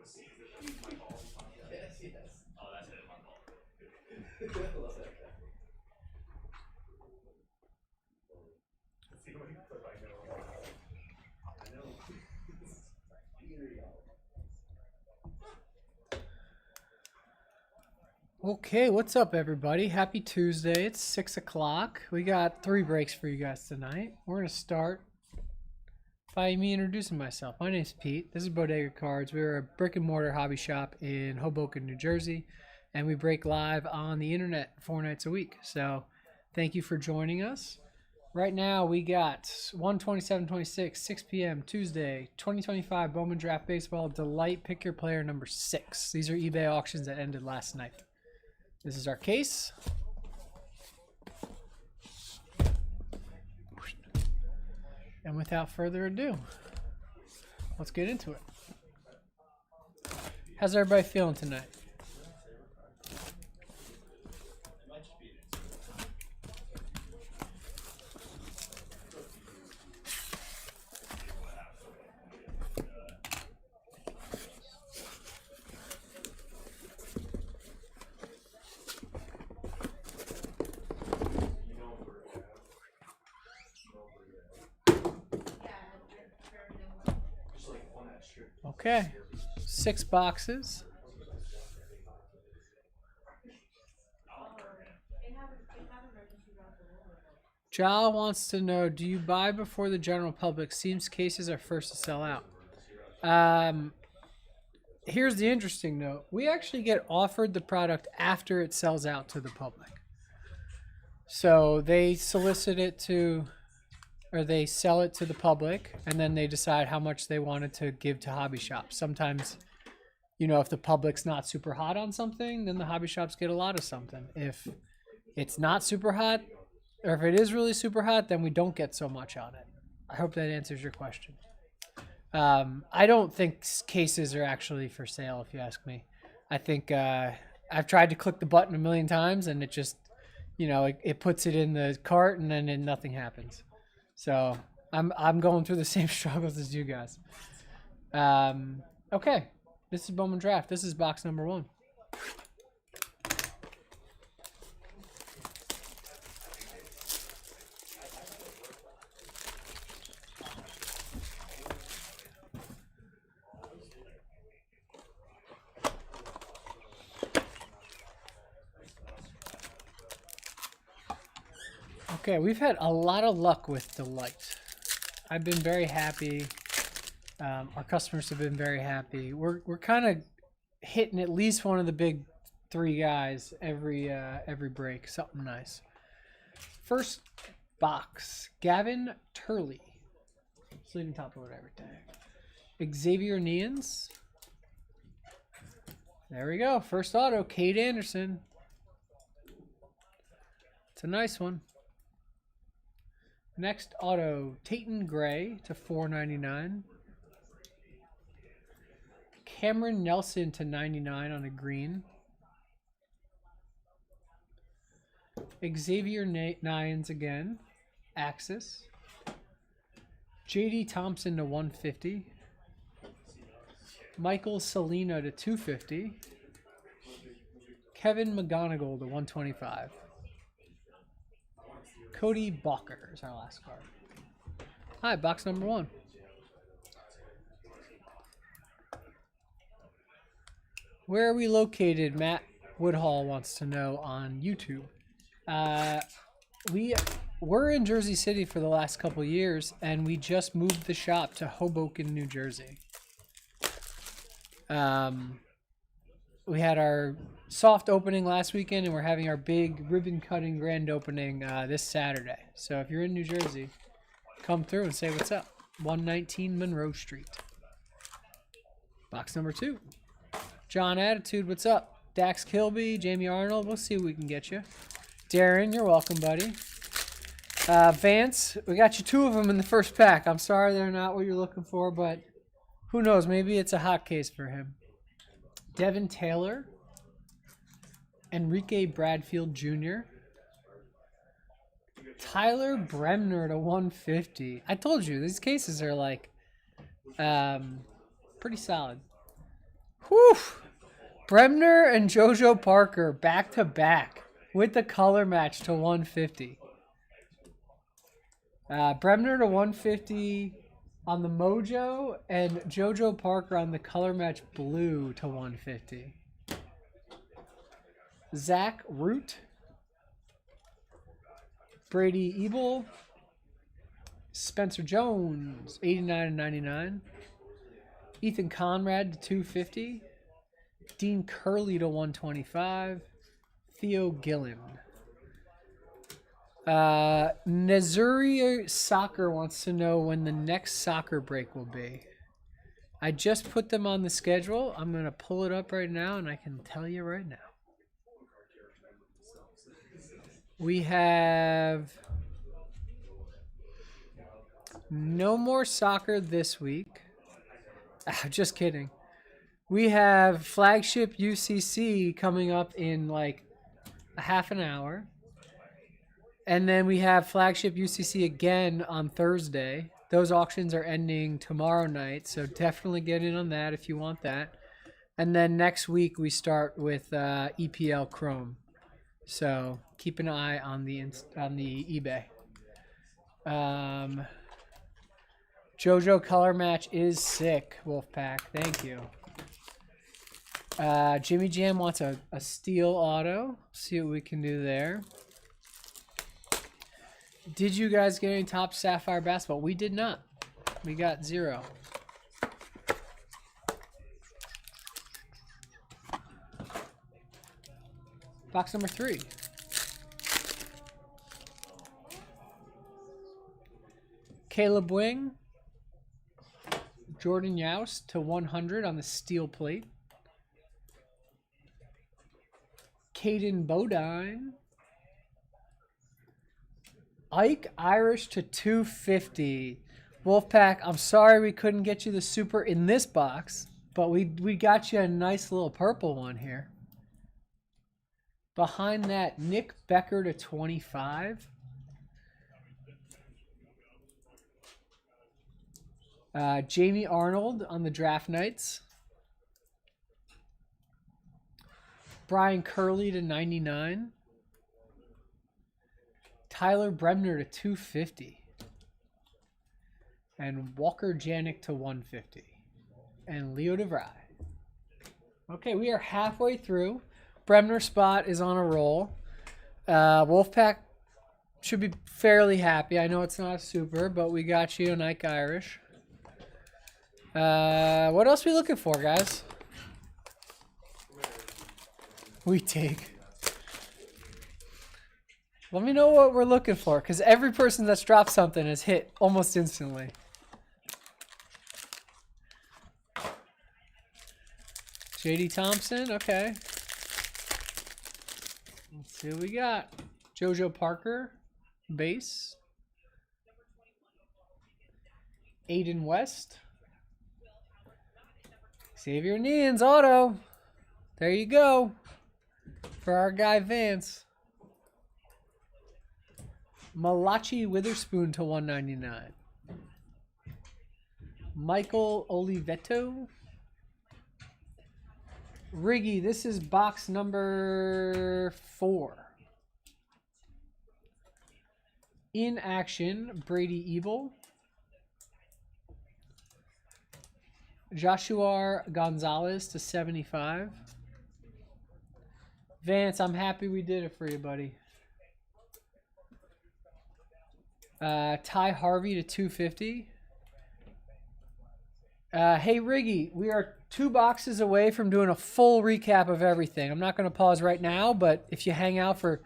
Yes, yes. Oh, that's it. My fault. I love that guy. I know. Okay, what's up, everybody? Happy Tuesday. It's 6 o'clock. We got 3 breaks for you guys tonight. We're going to start by me introducing myself. My name's Pete. This is Bodega Cards. We're a brick and mortar hobby shop in Hoboken, New Jersey, and we break live on the internet 4 nights a week. So thank you for joining us. Right now, we got 1/27/26, 6 p.m. Tuesday, 2025 Bowman Draft Baseball Delight Pick Your Player number 6. These are eBay auctions that ended last night. This is our case. And without further ado, let's get into it. How's everybody feeling tonight? Okay, 6 boxes. Jal wants to know, do you buy before the general public? Seems cases are first to sell out. Here's the interesting note. We actually get offered the product after it sells out to the public. So they solicit it to, or they sell it to the public, and then they decide how much they wanted to give to hobby shops. Sometimes, you know, if the public's not super hot on something, then the hobby shops get a lot of something. If it's not super hot, or if it is really super hot, then we don't get so much on it. I hope that answers your question. I don't think cases are actually for sale, if you ask me. I think I've tried to click the button a million times, and it just, you know, it puts it in the cart, and then nothing happens. So I'm going through the same struggles as you guys. Okay, this is Bowman Draft. This is box number 1. Okay, we've had a lot of luck with Delight. I've been very happy. Our customers have been very happy. We're kind of hitting at least one of the big 3 guys every break. Something nice. First box, Gavin Turley. Sleeve and top load everything. Xavier Neans. There we go. First auto, Kate Anderson. It's a nice one. Next auto, Tayton Gray to $4.99. Cameron Nelson to $99 on a green. Xavier Nines again, Axis. JD Thompson to $150. Michael Salina to $250. Kevin McGonigal to $125. Cody Balker is our last card. All right, box number 1. Where are we located? Matt Woodhall wants to know on YouTube. We were in Jersey City for the last couple of years, and we just moved the shop to Hoboken, New Jersey. We had our soft opening last weekend, and we're having our big ribbon cutting grand opening this Saturday. So if you're in New Jersey, come through and say what's up. 119 Monroe Street. Box number 2. John Attitude, what's up? Dax Kilby, Jamie Arnold, we'll see what we can get you. Darren, you're welcome, buddy. Vance, we got you 2 of them in the first pack. I'm sorry they're not what you're looking for, but who knows? Maybe it's a hot case for him. Devin Taylor, Enrique Bradfield Jr., Tyler Bremner to 150. I told you, these cases are like pretty solid. Whew. Bremner and JoJo Parker back to back with the color match to 150. Bremner to 150 on the Mojo and JoJo Parker on the color match blue to 150. Zach Root, Brady Ebel, Spencer Jones 89 and 99. Ethan Conrad to 250. Dean Curley to 125. Theo Gillen. Nazuri Soccer wants to know when the next soccer break will be. I just put them on the schedule. I'm going to pull it up right now, and I can tell you right now. We have no more soccer this week. Just kidding. We have Flagship UCC coming up in like a half an hour. And then we have Flagship UCC again on Thursday. Those auctions are ending tomorrow night, so definitely get in on that if you want that. And then next week we start with EPL Chrome. So keep an eye on the eBay. JoJo color match is sick, Wolfpack. Thank you. Jimmy Jam wants a steel auto. See what we can do there. Did you guys get any top Sapphire basketball? We did not. We got 0. Box number 3. Caleb Wing. Jordan Youst to 100 on the steel plate. Caden Bodine. Ike Irish to 250. Wolfpack, I'm sorry we couldn't get you the super in this box, but we got you a nice little purple one here. Behind that, Nick Becker to 25. Jamie Arnold on the draft nights. Brian Curley to 99. Tyler Bremner to 250. And Walker Janik to 150. And Leo DeVry. Okay, we are halfway through. Bremner spot is on a roll. Wolfpack should be fairly happy. I know it's not a super, but we got you an Ike Irish. What else are we looking for, guys? We take. Let me know what we're looking for, because every person that's dropped something has hit almost instantly. JD Thompson, okay. Let's see what we got. JoJo Parker, base. Aiden West. Xavier Neans, auto. There you go. For our guy Vance. Malachi Witherspoon to 199. Michael Oliveto. Riggy, this is box number 4. In action, Brady Ebel. Joshua Gonzalez to 75. Vance, I'm happy we did it for you, buddy. Ty Harvey to 250. Hey, Riggy, we are 2 boxes away from doing a full recap of everything. I'm not going to pause right now, but if you hang out for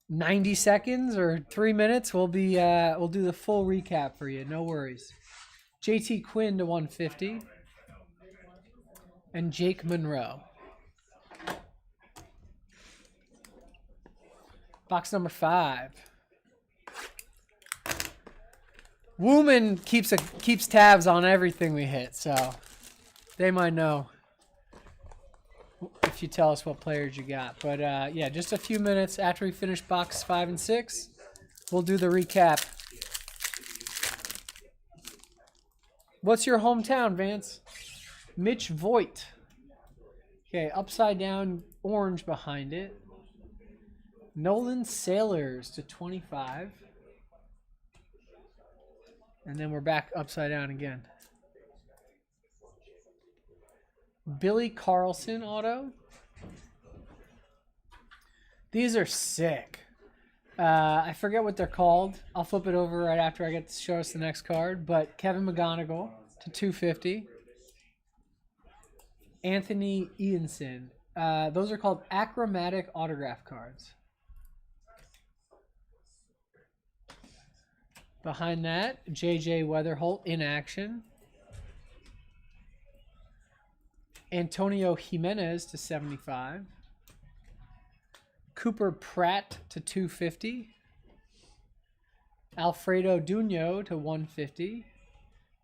90 seconds or 3 minutes, we'll do the full recap for you. No worries. JT Quinn to 150. And Jake Monroe. Box number 5. Wooman keeps tabs on everything we hit, so they might know if you tell us what players you got. But yeah, just a few minutes after we finish box 5 and 6, we'll do the recap. What's your hometown, Vance? Mitch Voigt Okay, upside down orange behind it. Nolan Sailors to 25. And then we're back upside down again. Billy Carlson auto. These are sick. I forget what they're called. I'll flip it over right after I get to show us the next card. But Kevin McGonigal to 250. Anthony Ianson. Those are called achromatic autograph cards. Behind that, J.J. Weatherholt in action. Antonio Jimenez to 75. Cooper Pratt to 250. Alfredo Duno to 150.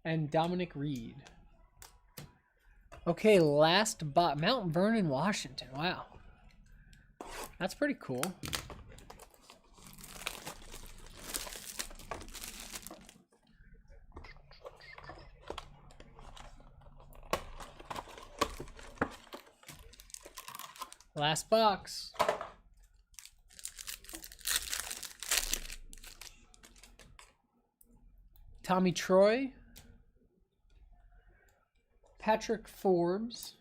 And Dominic Reed. Okay, last bot. Mount Vernon, Washington. Wow. That's pretty cool. Last box. Tommy Troy. Patrick Forbes.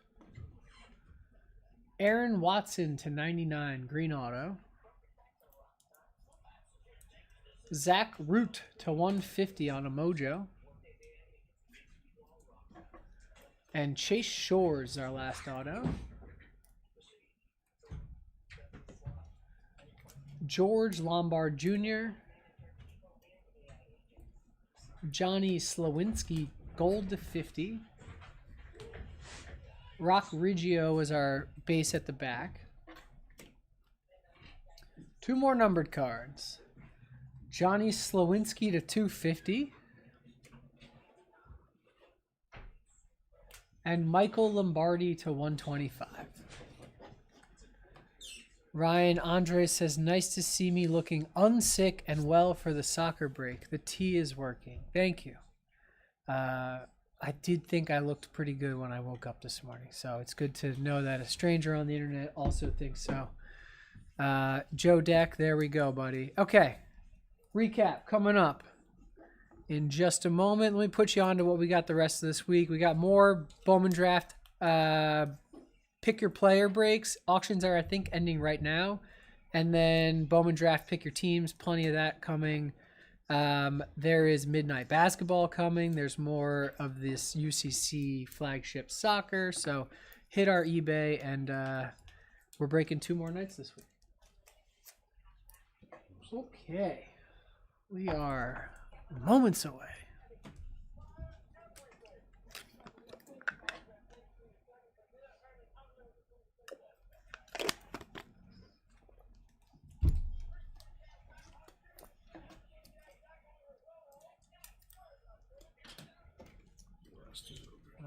Aaron Watson to 99, green auto. Zach Root to 150 on a Mojo. And Chase Shores, our last auto. George Lombard Jr. Johnny Slawinski, gold to 50. Rock Riggio is our base at the back. Two more numbered cards. Johnny Slawinski to 250. And Michael Lombardi to 125. Ryan Andre says, nice to see me looking unsick and well for the soccer break. The tea is working. Thank you. I did think I looked pretty good when I woke up this morning, so it's good to know that a stranger on the internet also thinks so. Joe Deck, there we go, buddy. Okay, recap coming up in just a moment. Let me put you on to what we got the rest of this week. We got more Bowman Draft pick your player breaks. Auctions are, I think, ending right now. And then Bowman Draft pick your teams. Plenty of that coming. There is Midnight Basketball coming. There's more of this UCC flagship soccer. So hit our eBay, and we're breaking 2 more nights this week. Okay. We are moments away.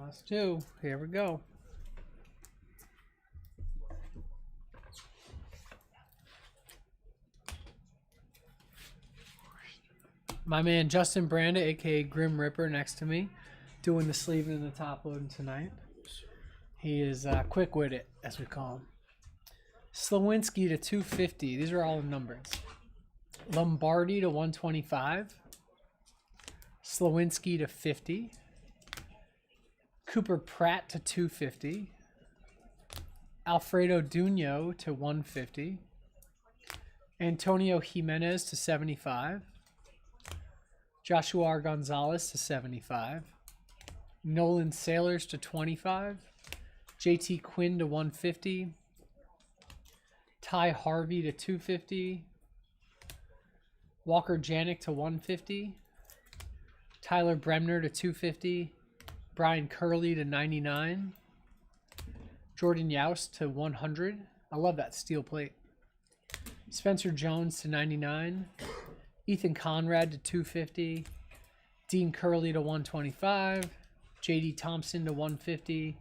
Last 2. Here we go. My man Justin Branda, aka Grim Ripper, next to me, doing the sleeving and the top loading tonight. He is quick with it, as we call him. Slawinski to 250. These are all numbered. Lombardi to 125. Slawinski to 50. Cooper Pratt to 250. Alfredo Duno to 150. Antonio Jimenez to 75. Joshua Gonzalez to 75. Nolan Sailors to 25. JT Quinn to 150. Ty Harvey to 250. Walker Janik to 150. Tyler Bremner to 250. Brian Curley to 99. Jordan Youst to 100. I love that steel plate. Spencer Jones to 99. Ethan Conrad to 250. Dean Curley to 125. JD Thompson to 150.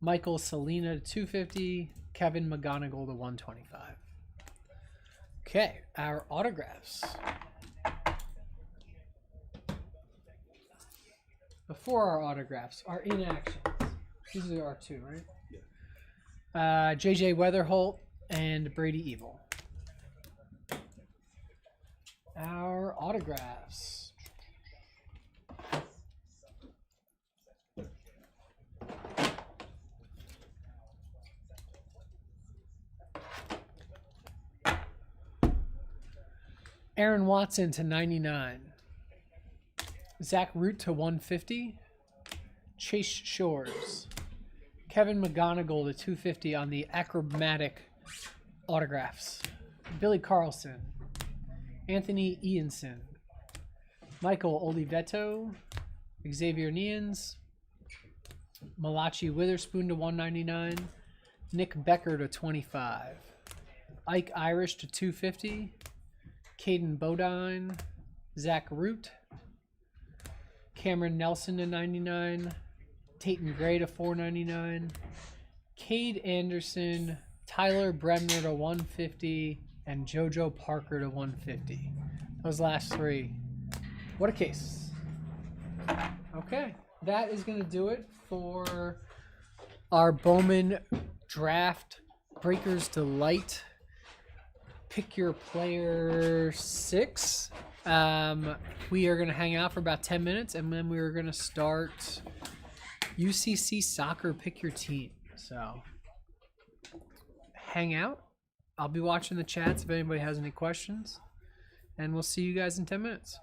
Michael Salina to 250. Kevin McGonigal to 125. Okay, our autographs. Before our autographs, our inactions. These are our 2, right? JJ Weatherholt and Brady Evil. Our autographs. Aaron Watson to 99. Zach Root to 150. Chase Shores. Kevin McGonigal to 250 on the achromatic autographs. Billy Carlson. Anthony Ianson. Michael Oliveto. Xavier Neans. Malachi Witherspoon to 199. Nick Becker to 25. Ike Irish to 250. Caden Bodine. Zach Root. Cameron Nelson to 99. Tayton Gray to 499. Cade Anderson. Tyler Bremner to 150. And JoJo Parker to 150. Those last three. What a case. Okay. That is going to do it for our Bowman Draft Breakers Delight. Pick your player 6. We are going to hang out for about 10 minutes, and then we are going to start UCC Soccer Pick Your Team. So hang out. I'll be watching the chats if anybody has any questions, and we'll see you guys in 10 minutes.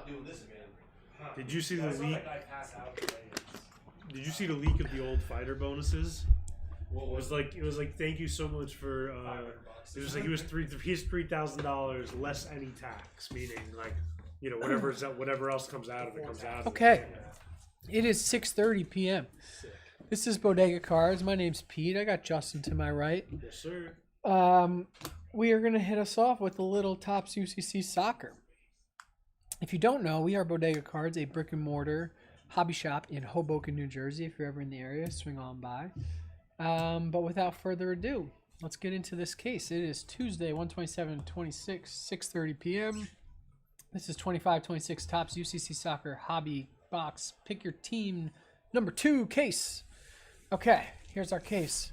doing this, man. Did you see the It's not leak? like I pass out today. Did you see the leak of the old fighter bonuses? What It was like thank you so much for. $500. It was like he's $3,000 less any tax, meaning like whatever else comes out of it comes out of it. Okay. It is 6:30 p.m. This is Bodega Cards. My name's Pete. I got Justin to my right. Yes, sir. We are going to hit us off with a little Topps UCC soccer. If you don't know, we are Bodega Cards, a brick and mortar hobby shop in Hoboken, New Jersey. If you're ever in the area, swing on by. But without further ado, let's get into this case. It is Tuesday, 1/27/26, 6:30 p.m. This is 25/26 Topps UCC Soccer Hobby Box. Pick your team number 2 case. Okay, here's our case.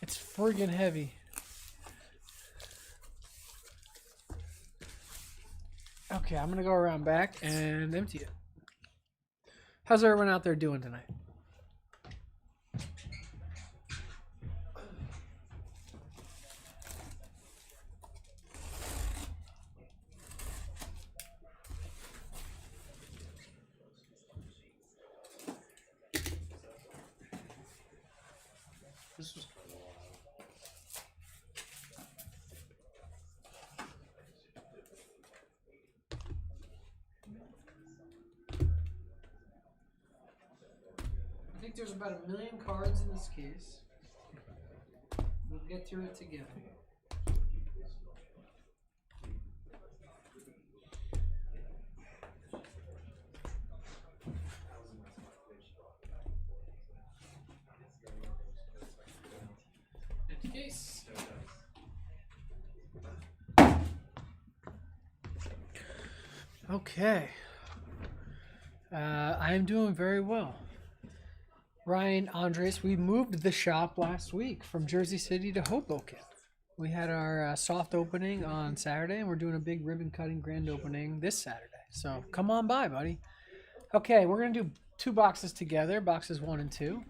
It's friggin' heavy. Okay, I'm gonna go around back and empty it. How's everyone out there doing tonight? This was kind of wild. I think there's about 1 million cards in this case. We'll get through it together. Empty case. Okay. I am doing very well. Ryan Andres, we moved the shop last week from Jersey City to Hoboken. We had our soft opening on Saturday, and we're doing a big ribbon cutting grand opening this Saturday. So come on by, buddy. Okay, we're going to do 2 boxes together, boxes 1 and 2.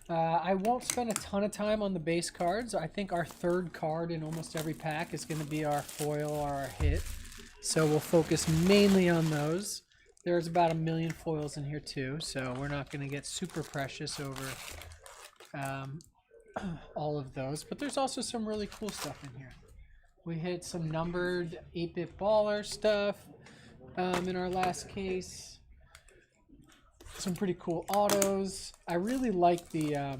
I won't spend a ton of time on the base cards. I think our 3rd card in almost every pack is going to be our foil or our hit. So we'll focus mainly on those. There's about 1 million foils in here too, so we're not going to get super precious over all of those. But there's also some really cool stuff in here. We hit some numbered 8-bit baller stuff in our last case. Some pretty cool autos. I really like the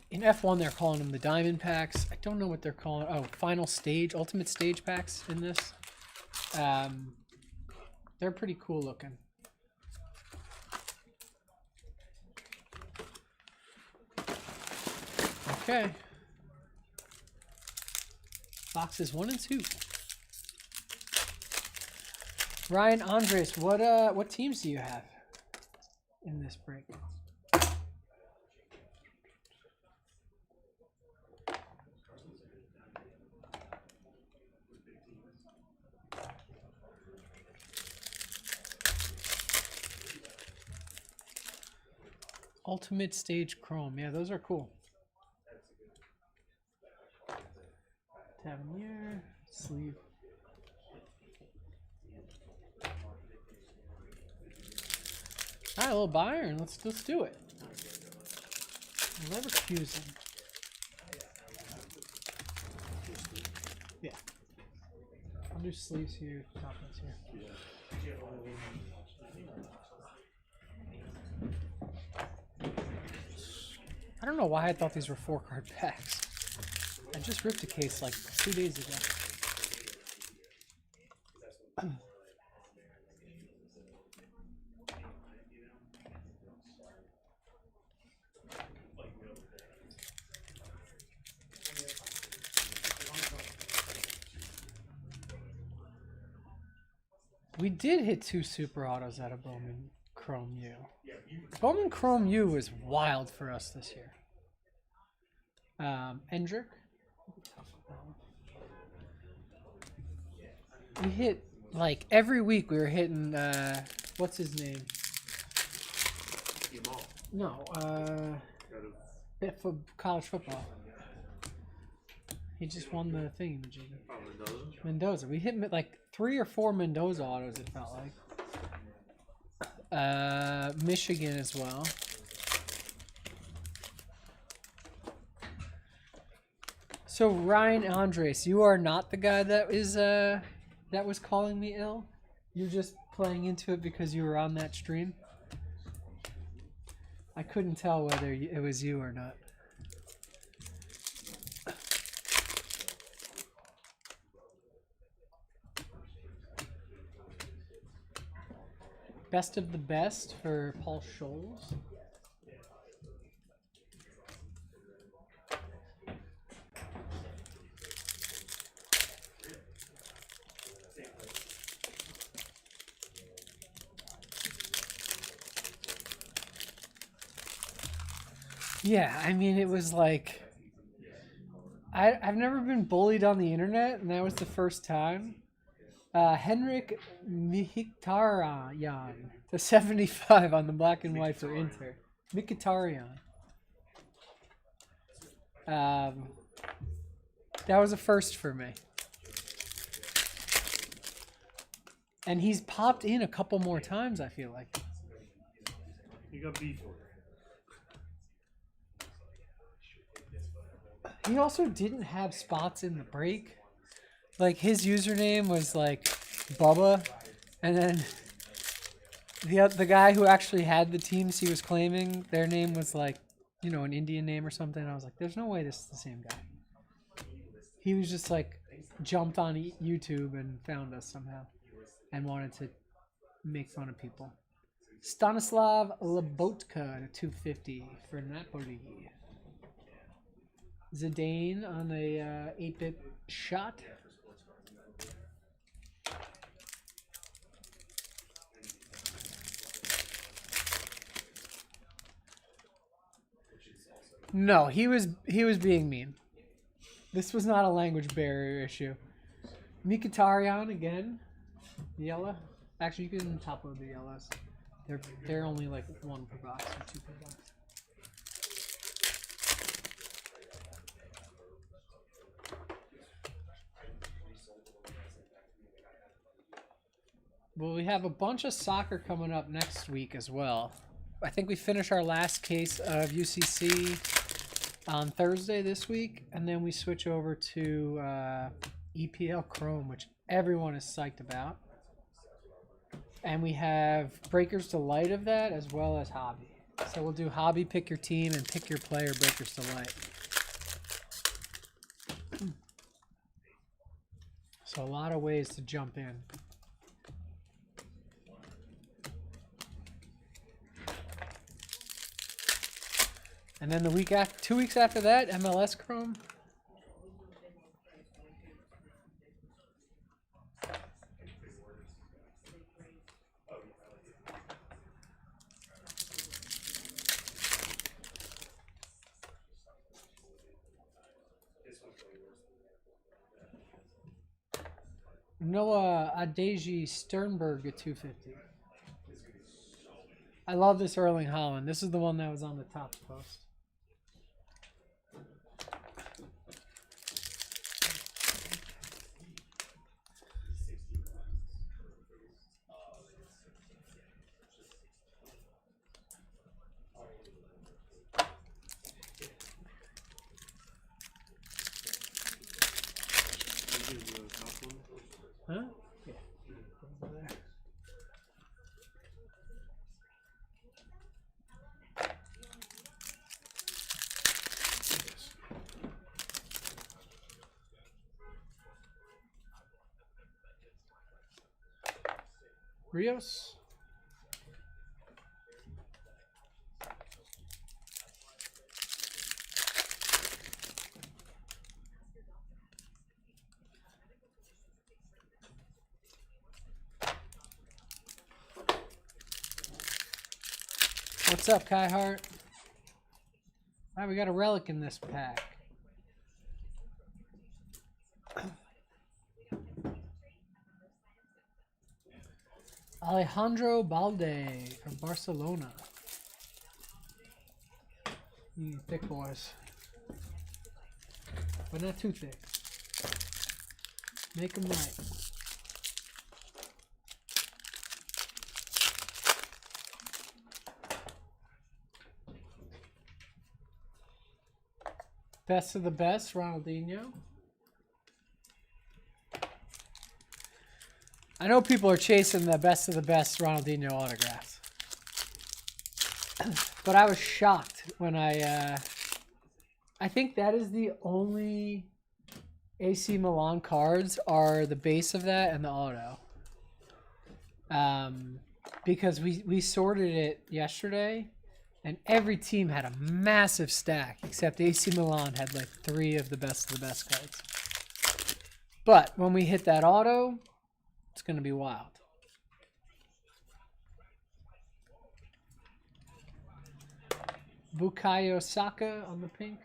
in F1 they're calling them the diamond packs. I don't know what they're calling. Oh, final stage, ultimate stage packs in this. They're pretty cool looking. Okay. Boxes 1 and 2. Ryan Andres, what teams do you have in this break? Ultimate Stage Chrome. Yeah, those are cool. Tavernier, sleeve. All right, a little Bayern. Let's do it. Leverkusen. Yeah. I'll do sleeves here, top ones here. I don't know why I thought these were 4-card packs. I just ripped a case like 2 days ago. We did hit 2 super autos out of Bowman Chrome U. Bowman Chrome U was wild for us this year. Endrick. We hit, like, every week we were hitting, what's his name? No, for college football. He just won the thingy-majiggy. Oh, Mendoza? Mendoza. We hit like 3 or 4 Mendoza autos, it felt like. Michigan as well. So Ryan Andres, you are not the guy that was calling me ill? You're just playing into it because you were on that stream? I couldn't tell whether it was you or not. Best of the best for Paul Scholes. Yeah, I mean, it was like, I've never been bullied on the internet, and that was the first time. Henrik Mkhitaryan to 75 on the black and white for Inter. Mkhitaryan. That was a first for me. And he's popped in a couple more times, I feel like. You got beef. He also didn't have spots in the break. Like, his username was like Bubba, and then the guy who actually had the teams he was claiming, their name was like, you know, an Indian name or something. I was like, there's no way this is the same guy. He was just like jumped on YouTube and found us somehow and wanted to make fun of people. Stanislav Lobotka to 250 for Napoli. Zidane on a 8-bit shot. No, he was being mean. This was not a language barrier issue. Mkhitaryan again, yellow. Actually, you can top load the yellows. They're only like 1 per box or 2 per box. Well, we have a bunch of soccer coming up next week as well. I think we finish our last case of UCC on Thursday this week, and then we switch over to EPL Chrome, which everyone is psyched about. And we have Breakers to Light of that, as well as Hobby. So we'll do Hobby, pick your team, and pick your player, Breakers to Light. So a lot of ways to jump in. And then the week after, 2 weeks after that, MLS Chrome. Noah Adeji Sternberg at 250. I love this Erling Haaland. This is the one that was on the top post. Huh? Yeah. Over there. Rios. What's up, Kai Hart? All right, we got a relic in this pack. Alejandro Balde from Barcelona. You thick boys. but not too thick. Make them right. Best of the best, Ronaldinho. I know people are chasing the best of the best Ronaldinho autographs. But I was shocked when I think that is the only AC Milan cards are the base of that and the auto. Because we sorted it yesterday and every team had a massive stack except AC Milan had like 3 of the best cards. But when we hit that auto, it's going to be wild. Bukayo Saka on the pink.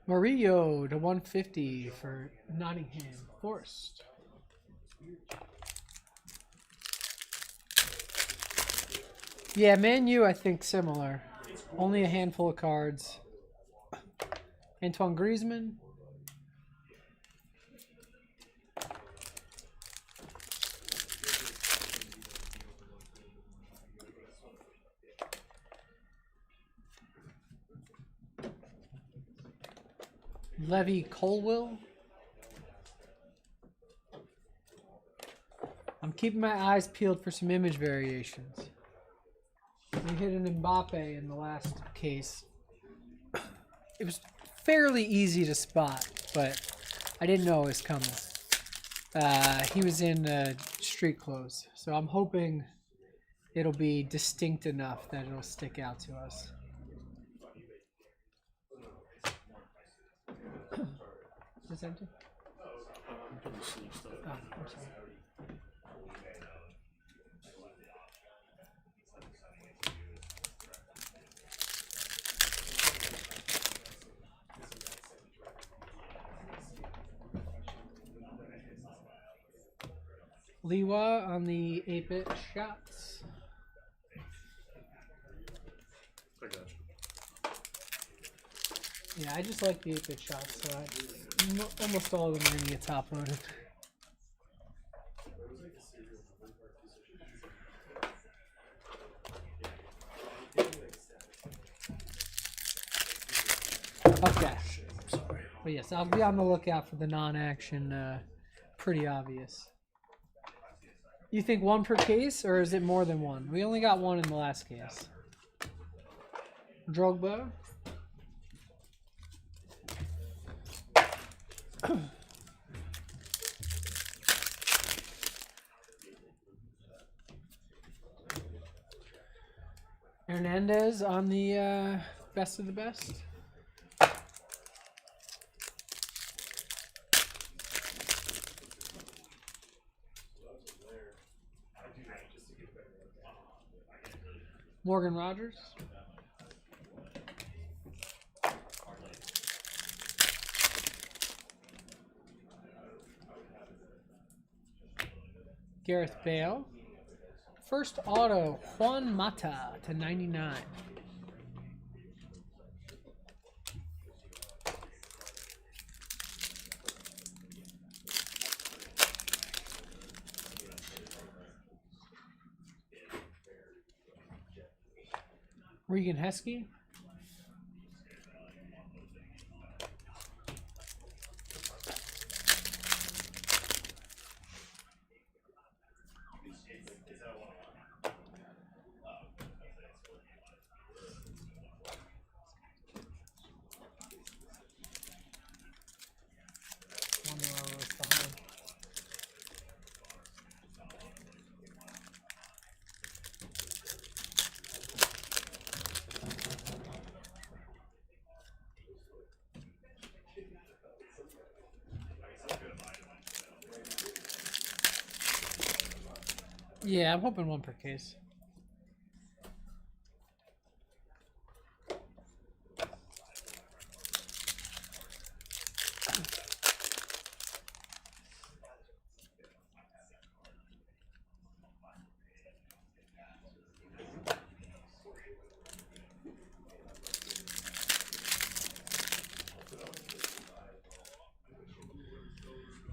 Murillo to 150 for Nottingham Forest. Yeah, Man U, I think similar. Only a handful of cards. Antoine Griezmann. Levy Colwill. I'm keeping my eyes peeled for some image variations. We hit an Mbappe in the last case. It was fairly easy to spot, but I didn't know it was coming. He was in street clothes, so I'm hoping it'll be distinct enough that it'll stick out to us. Is this empty? Oh, I'm sorry. Liwa on the 8-bit shots. I got you. Yeah, I just like the 8-bit shots, so almost all of them are going to get top loaded. Okay. But yes, I'll be on the lookout for the non-action. Pretty obvious. You think one per case, or is it more than one? We only got one in the last case. Drogba. Hernandez on the best of the best. Morgan Rogers. Gareth Bale. First auto, Juan Mata to 99. Regan Heskey. Yeah, I'm hoping one per case.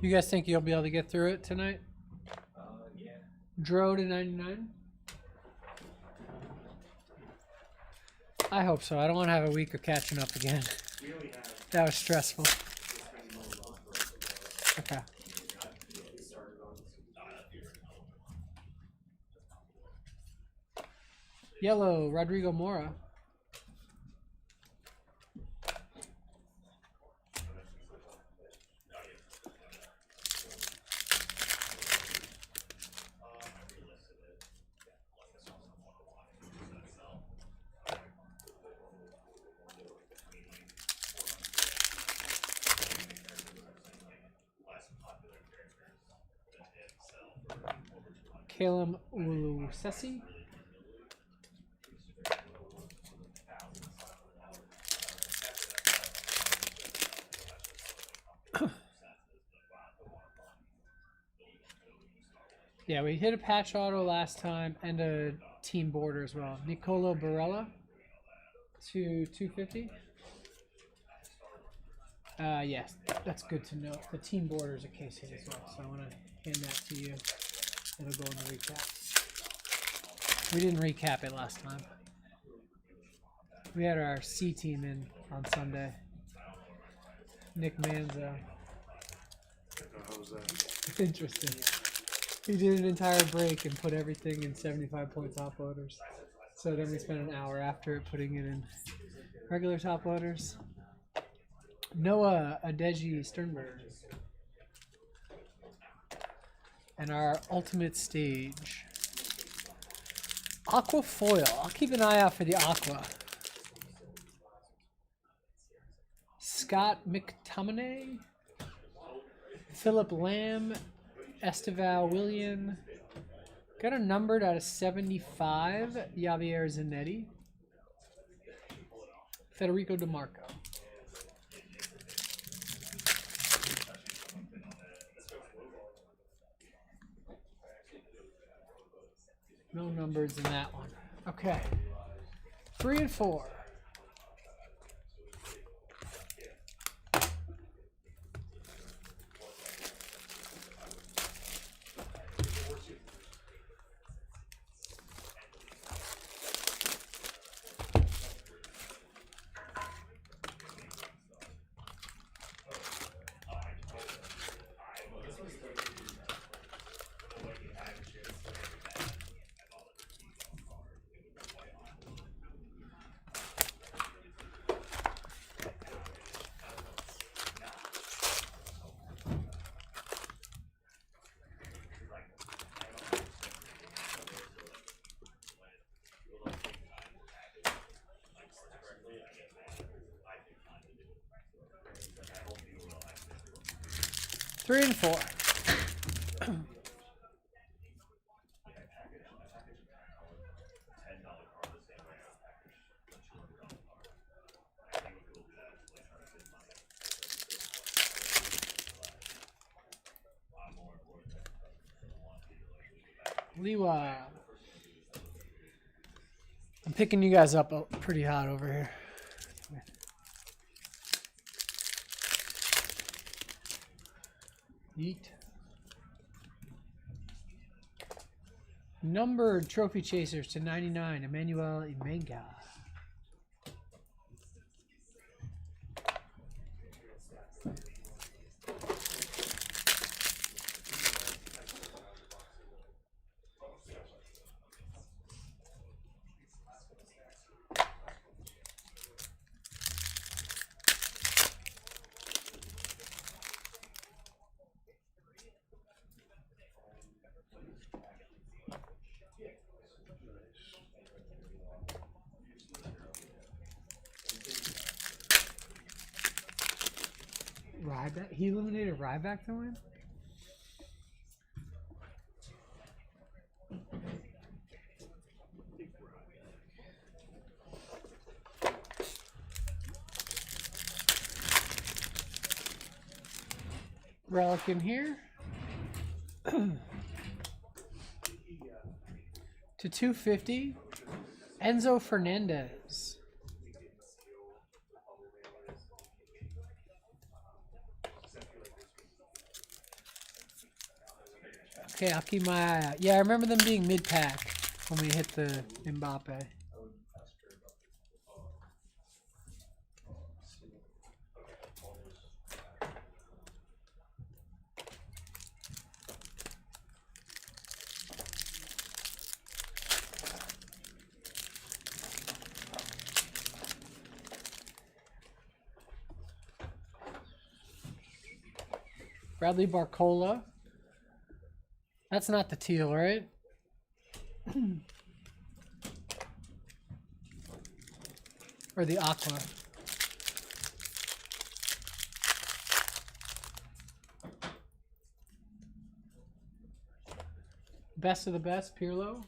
You guys think you'll be able to get through it tonight? Yeah. Dro to 99? I hope so. I don't want to have a week of catching up again. We only have That was stressful. this many more months. Okay. We started on Yellow, Rodrigo Mora. Calum Ulusesi. Yeah, we hit a patch auto last time and a team border as well. Nicolo Barella to 250. Yes, that's good to know. The team border is a case hit as well, so I want to hand that to you. It'll go in the recap. We didn't recap it last time. We had our C team in on Sunday. Nick Manzo. How was that? Interesting. He did an entire break and put everything in 75 point top loaders. So then we spent an hour after it putting it in regular top loaders. Noah Adeji Sternberg. And our ultimate stage. Aqua foil. I'll keep an eye out for the aqua. Scott McTominay. Philip Lamb. Esteval William. Got a numbered out of 75. Javier Zanetti. Federico DeMarco. No numbers in that one. Okay. 3 and 4. Three and 4. Liwa. I'm picking you guys up pretty hot over here. Yeet. Numbered trophy chasers to 99, Emmanuel Imenga. Ryback? He eliminated Ryback to win? relic in here. To 250, Enzo Fernandez. Okay, I'll keep my eye out. Yeah, I remember them being mid-pack when we hit the Mbappe. Bradley Barcola. That's not the teal, right? Or the aqua. Best of the best, Pirlo.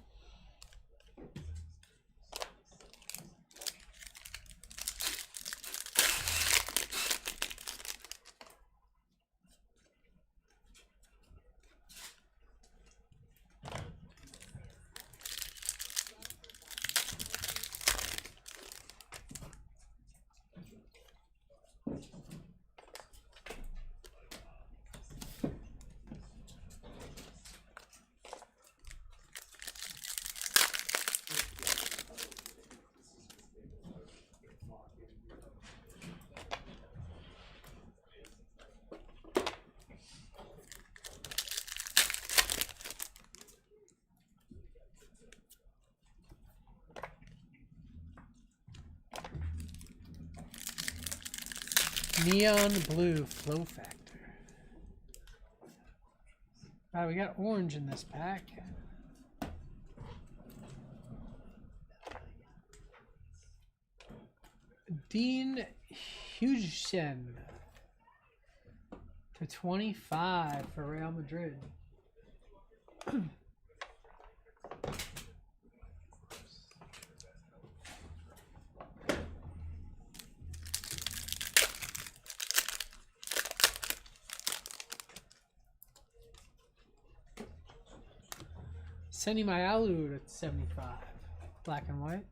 Neon blue flow factor. All right, we got orange in this pack. Dean Huijsen to 25 for Real Madrid. Sending my Alu at 75. Black and white.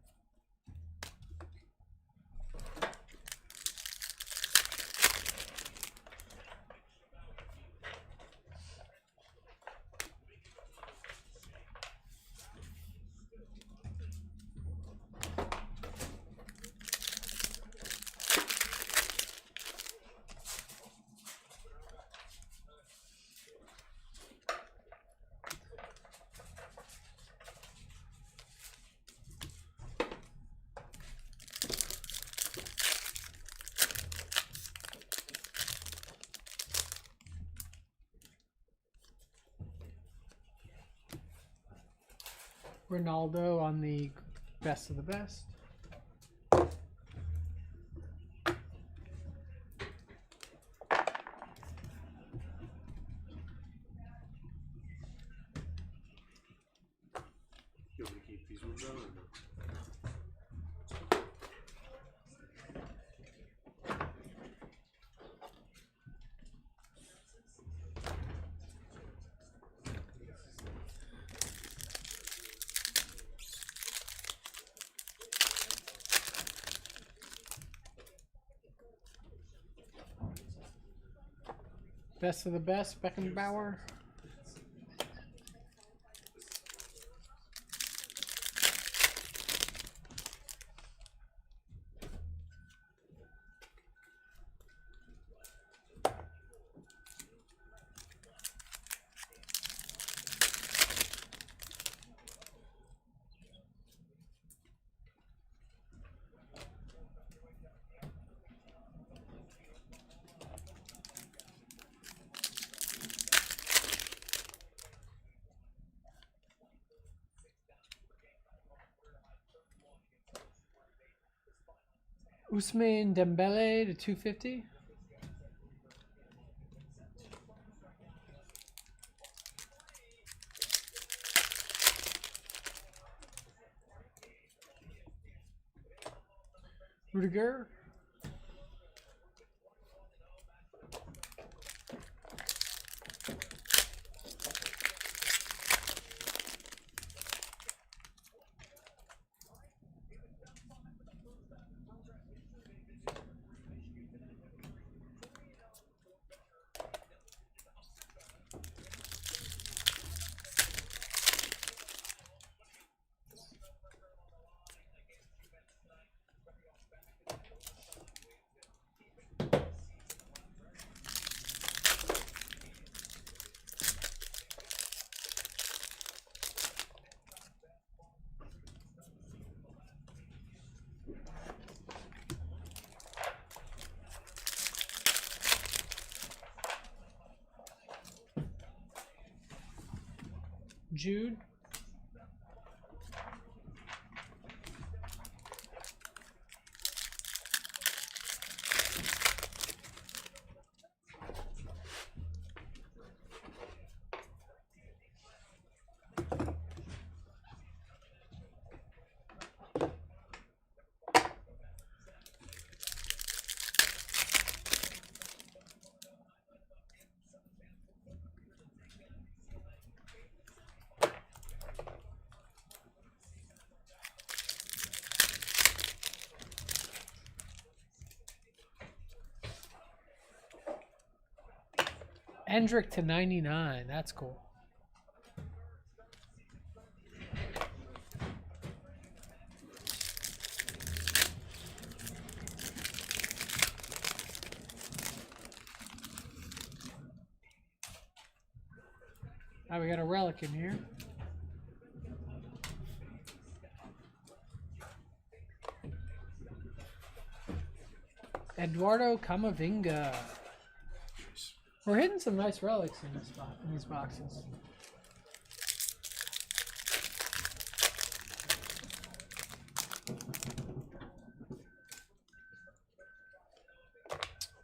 Ronaldo on the best of the best. You want me to keep these ones on or no? Best of the best, Beckenbauer. Ousmane Dembele to 250. Rudiger. Jude. Hendrick to 99. That's cool. Now we got a relic in here. Eduardo Camavinga. We're hitting some nice relics in this spot, in these boxes.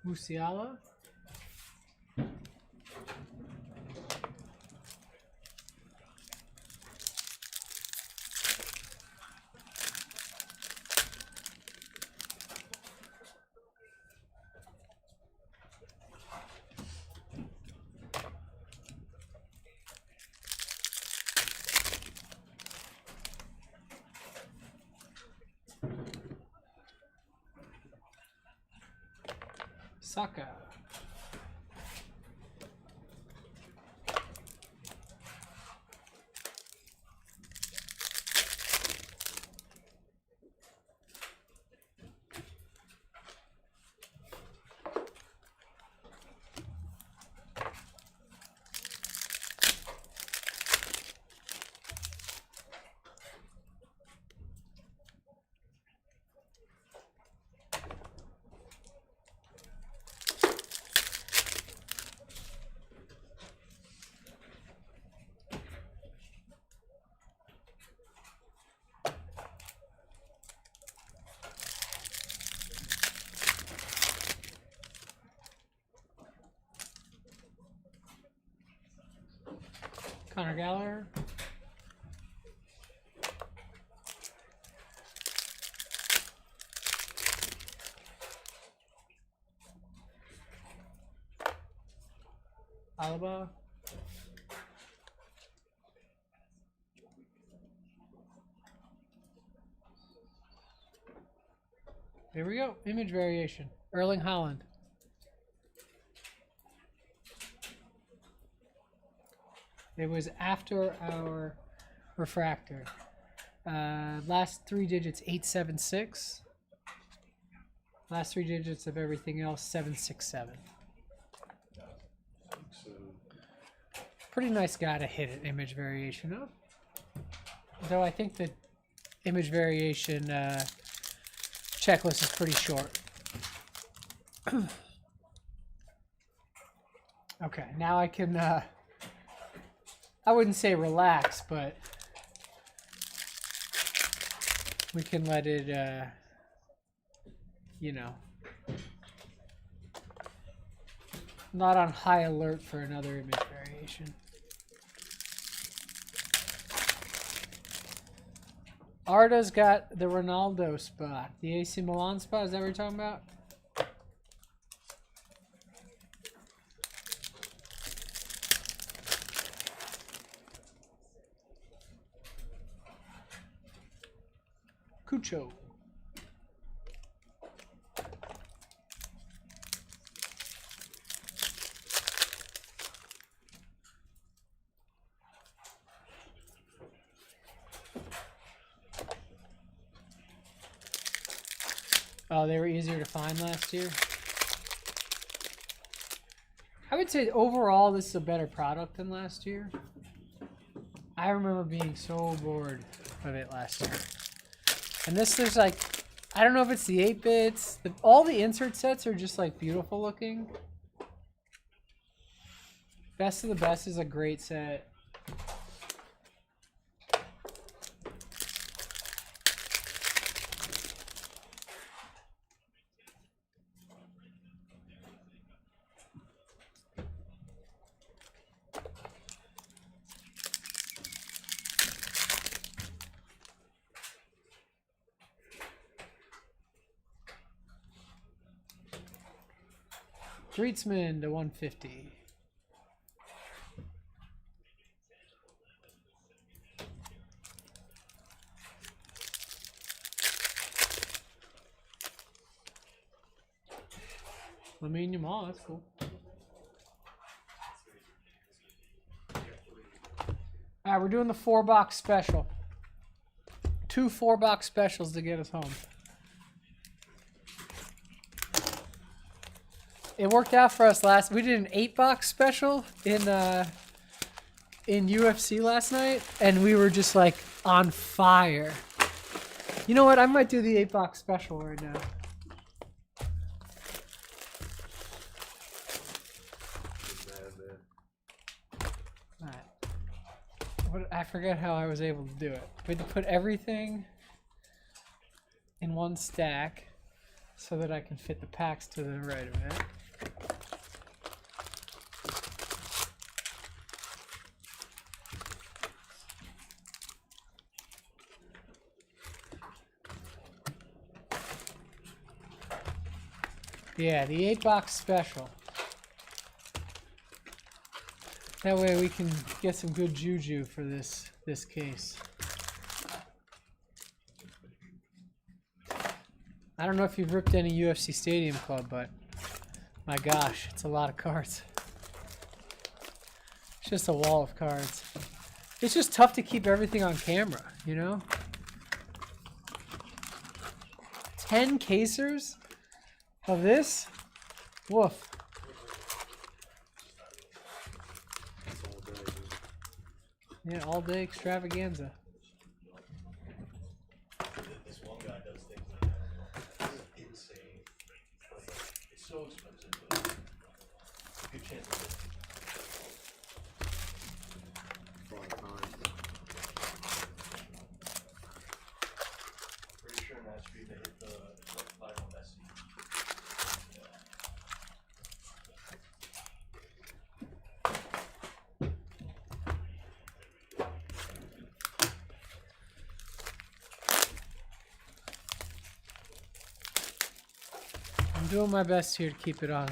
Musiala. Saka. Connor Gallagher. Alaba. There we go. Image variation. Erling Haaland. It was after our refractor. Last three digits 876. Last three digits of everything else 767. Pretty nice guy to hit an image variation of. Though I think the image variation checklist is pretty short. Okay, now I can, I wouldn't say relax, but we can let it, you know, not on high alert for another image variation. Arda's got the Ronaldo spot. The AC Milan spot, is that what you're talking about? Cucho. Oh, they were easier to find last year. I would say overall this is a better product than last year. I remember being so bored of it last year. And this, there's like, I don't know if it's the 8 bits. All the insert sets are just like beautiful looking. Best of the Best is a great set. Greetsman to 150. Lamine Yamal, that's cool. Alright, we're doing the 4-box special. 2 4-box specials to get us home. It worked out for us last. We did an 8-box special in UFC last night, and we were just like on fire. You know what? I might do the 8-box special right now. I forget how I was able to do it. We had to put everything in one stack so that I can fit the packs to the right of it. Yeah, the 8-box special. That way we can get some good juju for this case. I don't know if you've ripped any UFC Stadium Club, but my gosh, it's a lot of cards. It's just a wall of cards. It's just tough to keep everything on camera, you know? 10 casers of this? Woof. Yeah, all day extravaganza. This one guy does things like that. It's insane. It's so expensive, but good chance of it. Pretty sure in that street they hit the Lionel Messi. I'm doing my best here to keep it on.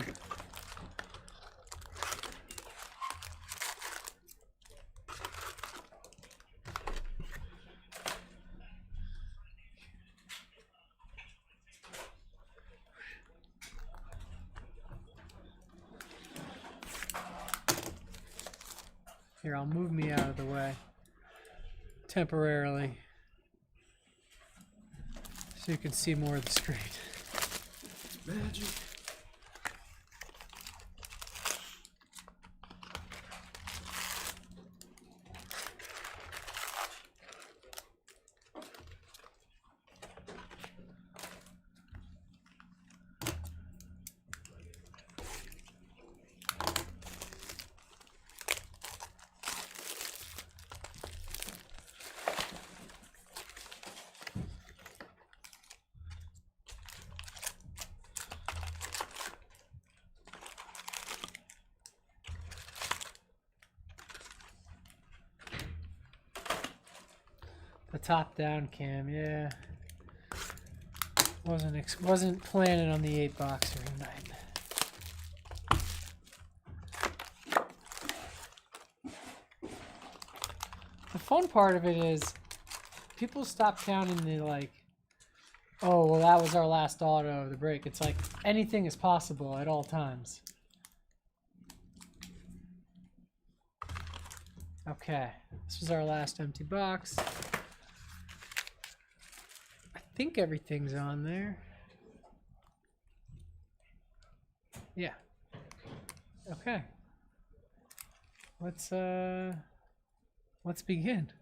Here, I'll move me out of the way temporarily so you can see more of the screen. Magic. The top down cam, yeah. Wasn't planning on the 8-boxer tonight. The fun part of it is people stop counting the like, oh well that was our last auto of the break. It's like anything is possible at all times. Okay, this was our last empty box. I think everything's on there. Yeah. Okay. Let's begin.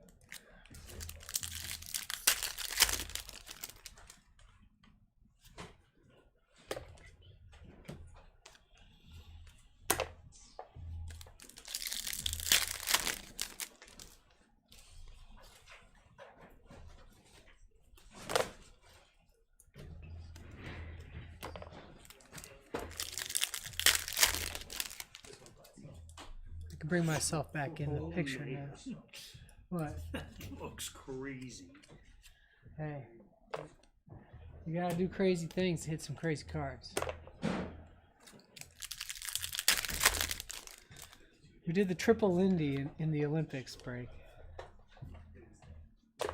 I can bring myself back in the picture now. What? That looks crazy. Hey, you gotta do crazy things to hit some crazy cards. We did the triple Lindy in the Olympics break.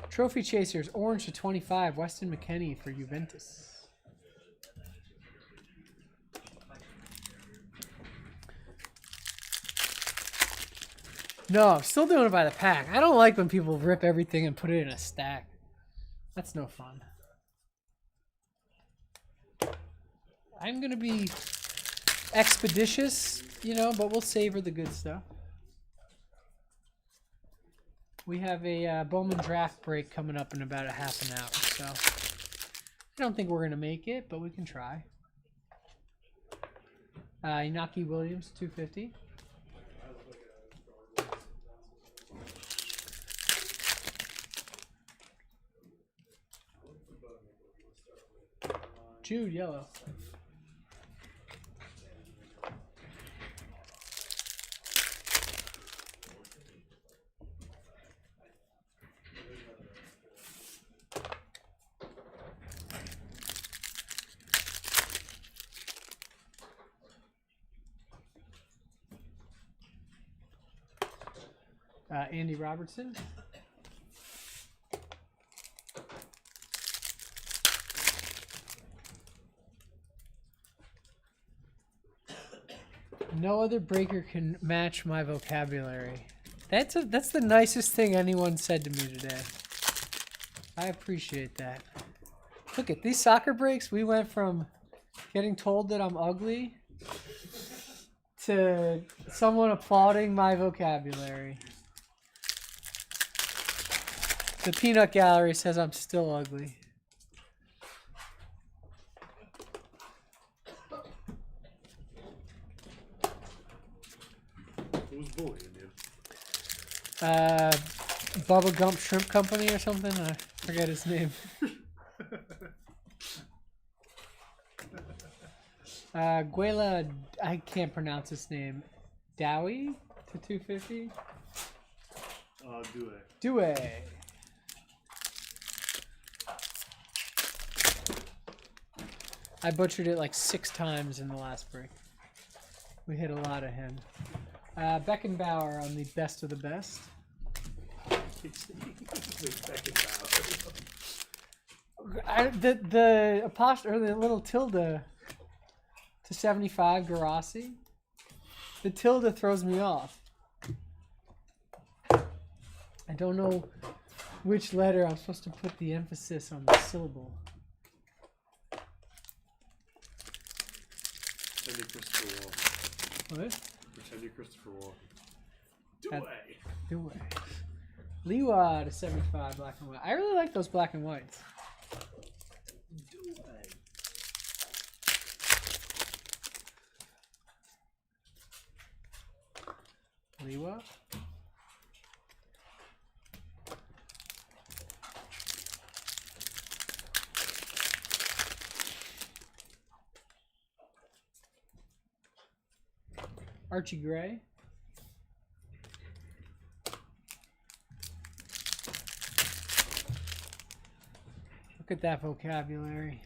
Trophy Chasers, orange to 25, Weston McKennie for Juventus. No, I'm still doing it by the pack. I don't like when people rip everything and put it in a stack. That's no fun. I'm going to be expeditious, you know, but we'll savor the good stuff. We have a Bowman draft break coming up in about a half an hour, so I don't think we're going to make it, but we can try. Inaki Williams, 250. Jude, yellow. Andy Robertson. No other breaker can match my vocabulary. That's the nicest thing anyone said to me today. I appreciate that. Look at these soccer breaks. We went from getting told that I'm ugly to someone applauding my vocabulary. The Peanut Gallery says I'm still ugly. Who's bullying you? Bubba Gump Shrimp Company or something. I forget his name. Guela, I can't pronounce his name. Dowie to 250. Due. I butchered it like 6 times in the last break. We hit a lot of him. Beckenbauer on the best of the best. The apostrophe, or the little tilde to 75, Garassi. The tilde throws me off. I don't know which letter I'm supposed to put the emphasis on the syllable. Pretend you're Christopher Wall. What? Pretend you're Christopher Wall. Do it. Liwa to 75, black and white. I really like those black and whites. Liwa. Archie Gray. Look at that vocabulary.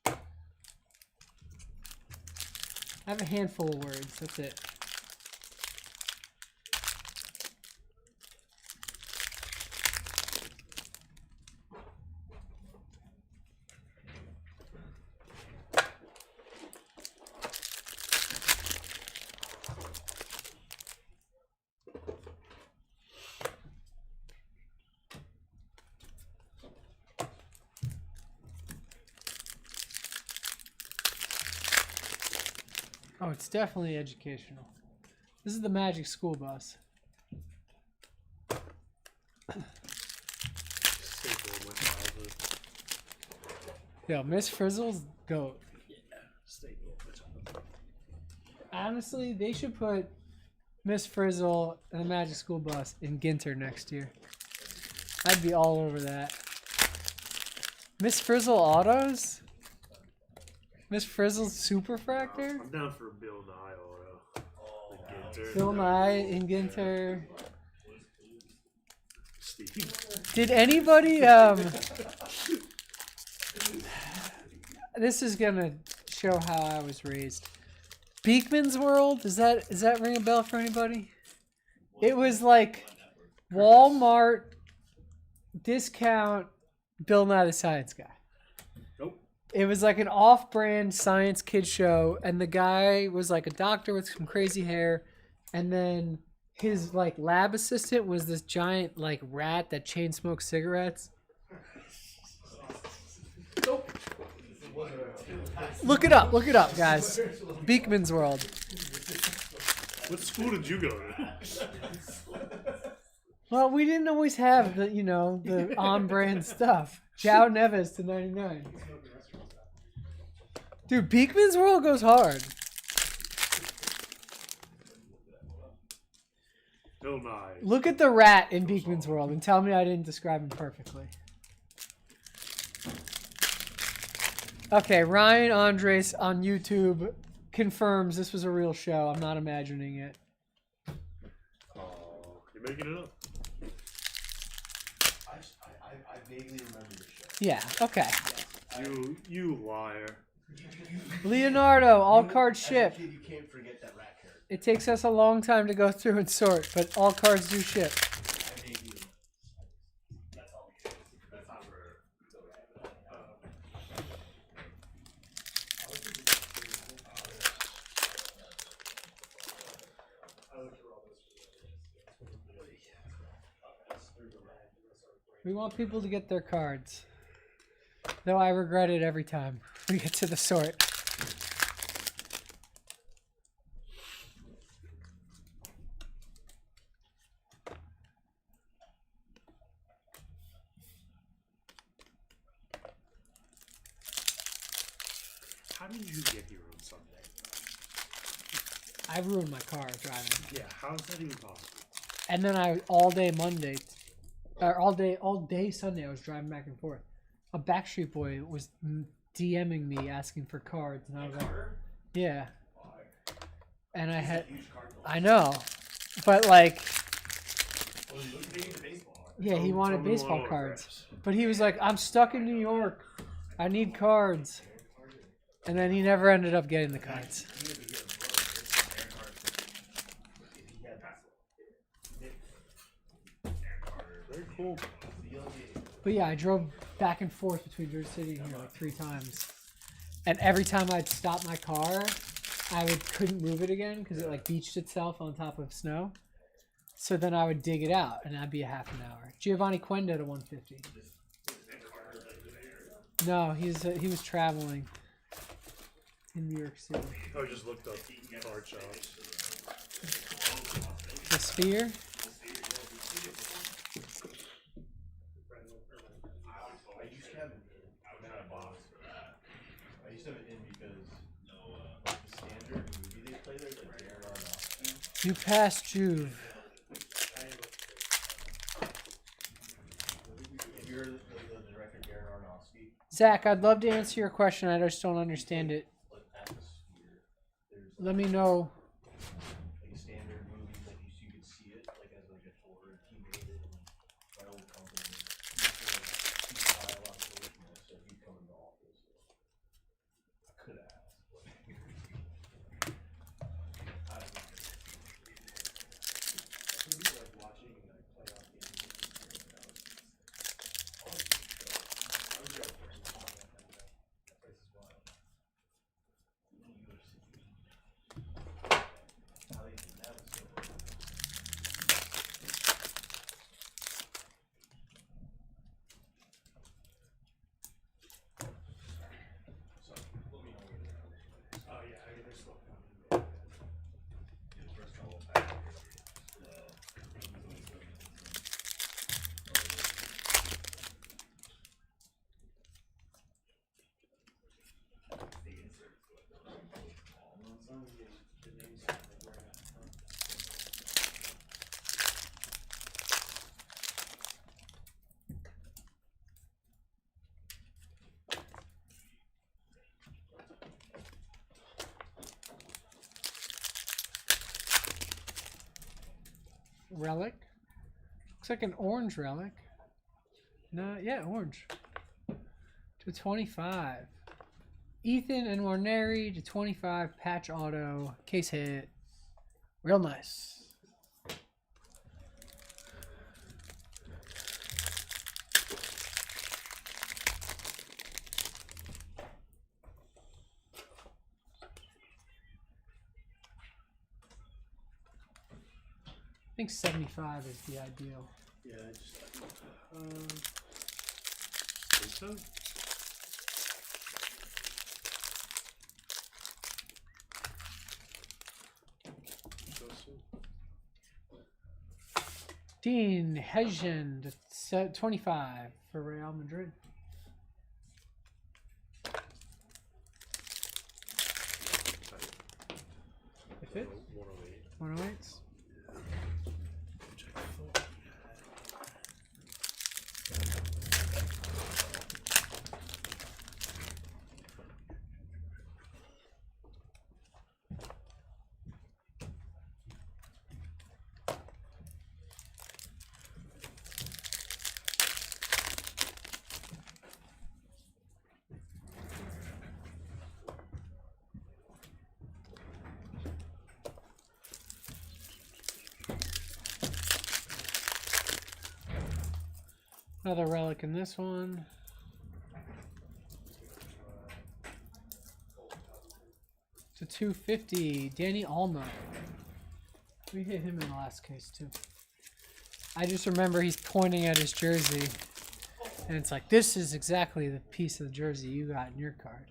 I have a handful of words, that's it. Oh, it's definitely educational. This is the Magic School Bus. Yo, Miss Frizzle's GOAT. Honestly, they should put Miss Frizzle and the Magic School Bus in Ginter next year. I'd be all over that. Miss Frizzle autos? Miss Frizzle's Superfractor? I'm down for a Bill Nye auto. Bill Nye in Ginter. Steve. Did anybody this is gonna show how I was raised. Beekman's World? Is that ring a bell for anybody? It was like Walmart discount Bill Nye the Science Guy. Nope. It was like an off-brand science kid show, and the guy was like a doctor with some crazy hair, and then his like lab assistant was this giant like rat that chain smoked cigarettes. Look it up, guys. Beekman's World. What school did you go to? Well, we didn't always have the, the on-brand stuff. Joe Neves to 99. Dude, Beekman's World goes hard. Bill Nye. Look at the rat in Beekman's World and tell me I didn't describe him perfectly. Okay, Ryan Andres on YouTube confirms this was a real show. I'm not imagining it. Oh, you're making it up. I vaguely remember the show. Yeah, okay. You liar. Leonardo, all cards As a ship. kid, you can't forget that rat character. It takes us a long time to go through and sort, but all cards do ship. I vaguely. That's all. That's not where. We want people to get their cards. Though I regret it every time we get to the sort. How did you get here on Sunday? I ruined my car driving. Yeah, how is that even possible? And then all day Sunday, I was driving back and forth. A Backstreet Boy was DMing me asking for cards, and I was like, yeah. And I know, but like, yeah, he wanted baseball cards. But he was like, I'm stuck in New York. I need cards. And then he never ended up getting the cards. Very cool. But yeah, I drove back and forth between Jersey City and here like 3 times. And every time I'd stop my car, couldn't move it again because it like beached itself on top of snow. So then I would dig it out, and that'd be a half an hour. Giovanni Quenda to 150. No, he was traveling in New York City. I just looked up card shops. The Sphere. I used to have an in. Not a box. I used to have an in because the standard movie they play there, like Darren Aronofsky. You passed Juve. If you're the director Darren Aronofsky, Zach, I'd love to answer your question. I just don't understand it. like Atmosphere, there's Let me know. like a standard movie, like you could see it like as like a horror. He made it in my old company. He's style on the original, so if you come in the office, I could ask. But I don't know. Some people like watching like playoff games. I was there first. That place is wild. How they do that is so cool. So, let me know when you're ready. Oh yeah, I mean they're still coming. The first couple of packs. Relic. Looks like an orange relic. No, yeah, orange. To 25. Ethan and Warneri to 25 patch auto case hit. Real nice. I think 75 is the ideal. Yeah, I just, Think so? Dean Hedgen to 25 for Real Madrid. If it 108. 108s. Another relic in this one. To 250, Danny Alma. We hit him in the last case too. I just remember he's pointing at his jersey, and it's like, this is exactly the piece of the jersey you got in your card.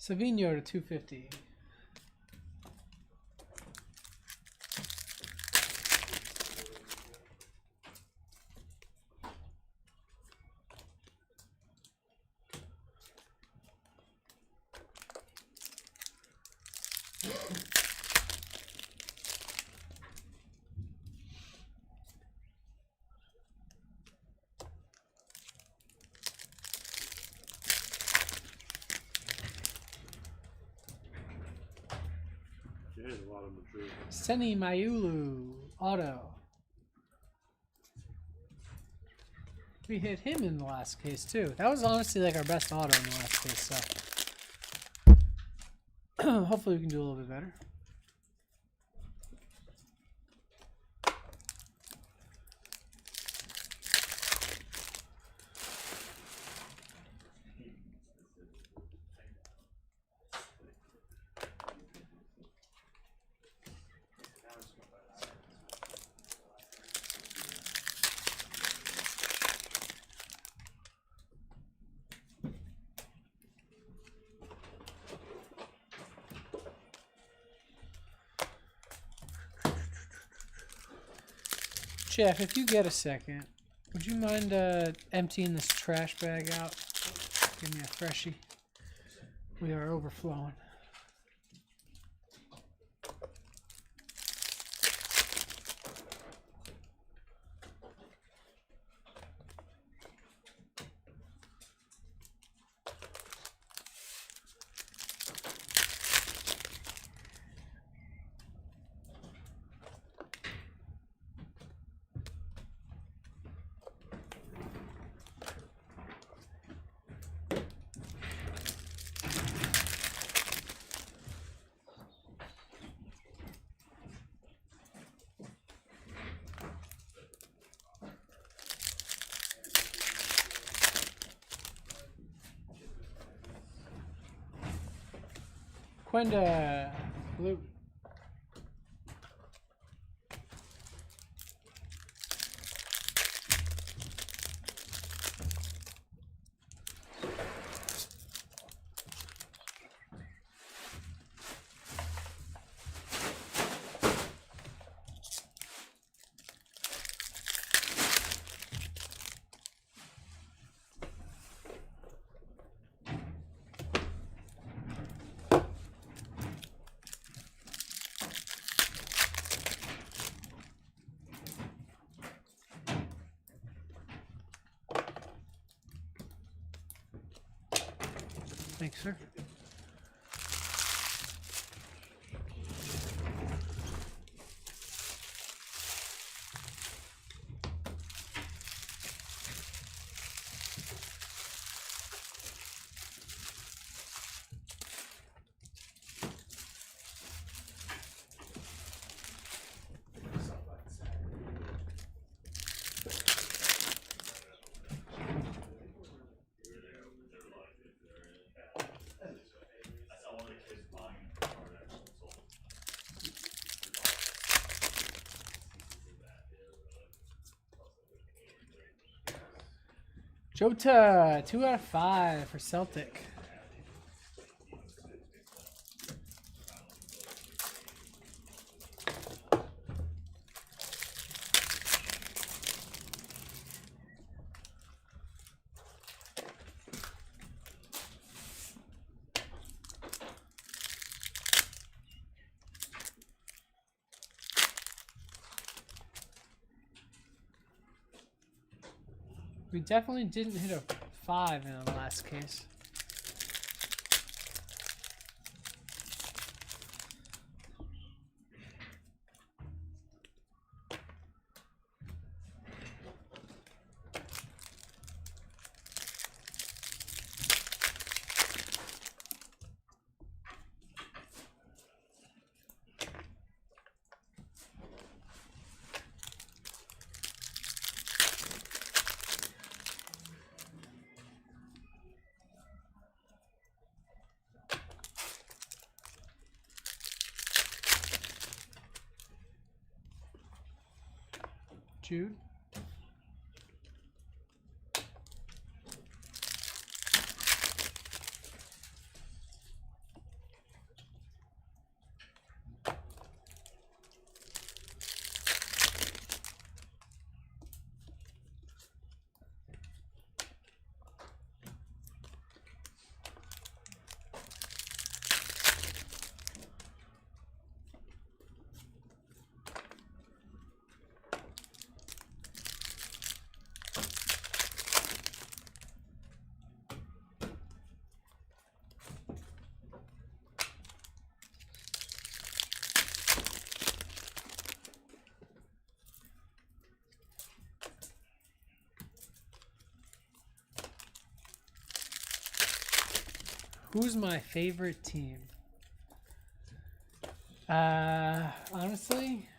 Savino to 250. You hit a lot of Madrid. Seni Mayulu, auto. We hit him in the last case too. That was honestly like our best auto in the last case, so hopefully we can do a little bit better. Jeff, if you get a second, would you mind emptying this trash bag out? Give me a freshie. We are overflowing. Quenda, blue. Thanks, sir. Jota, 2 out of 5 for Celtic. We definitely didn't hit a 5 in the last case. Jude. Who's my favorite team? Honestly,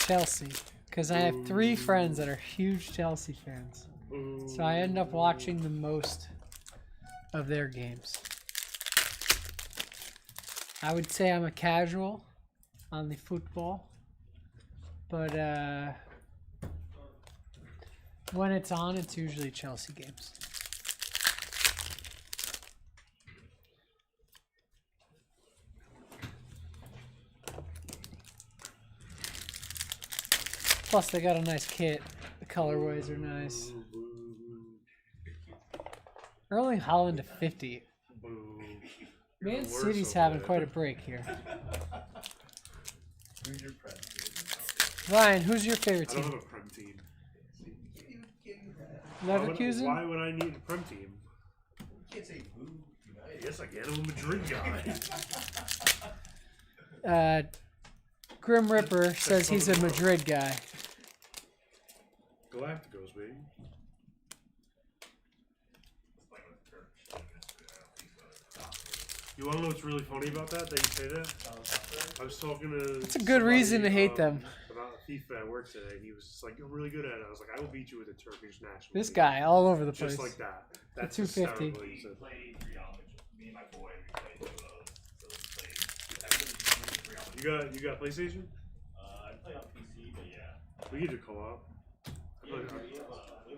Chelsea, because I have 3 friends that are huge Chelsea fans, so I end up watching the most of their games. I would say I'm a casual on the football, but when it's on, it's usually Chelsea games. Plus, they got a nice kit. The colorways are nice. Erling Haaland to 50. Man City's having quite a break here. Who's your prem? Ryan, who's your favorite I don't team? have a prem team. Leverkusen? Why would I need a prem team? You can't say boo United. Yes, I can. I'm a Madrid guy. Grim Ripper says he's a Madrid guy. Galacticos, baby. You want to know what's really funny about that? That you say that? I was talking to. It's a good reason to hate them. About FIFA at work today. He was just like, "You're really good at it." I was like, "I will beat you with a Turkish national." This team." guy, all over the place. Just like that. That's 250. hysterical, he said. Played Real Madrid. Me and my boy, we played both of those. So we played. You got PlayStation? I play on PC, but yeah. We get to co-op. We have a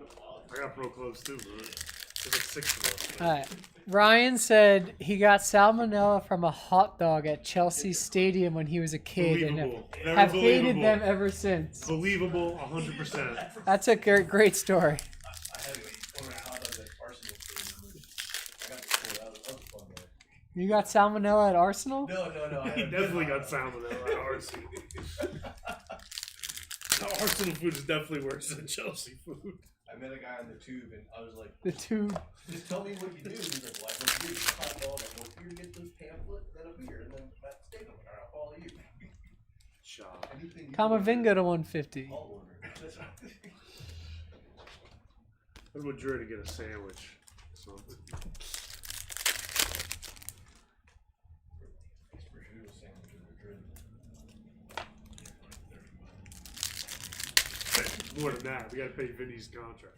club. I got pro clubs too, bro. There's like 6 of us. Alright. Ryan said he got salmonella from a hot dog at Chelsea Stadium when he was a kid and Believable. Very have hated believable. them ever since. Believable, 100%. That's a great story. I had one hot dog at Arsenal Stadium, which I got to pull out. That was fun though. You got salmonella at Arsenal? No. I He had definitely got salmonella at Arsenal. The Arsenal food is definitely worse than Chelsea food. I I met a guy on the tube, and I was like, The two. just tell me what you do. He's like, well, I go here, get a hot dog, I go here, get this pamphlet, then a beer, and then that steak. I'm like, all right, I'll follow you. Shot. Anything you Kamavinga to 150. I'll order. That's right. I'm in Madrid to get a sandwich. Something. Prosciutto sandwich in Madrid. More than that, we gotta pay Vinny's contract.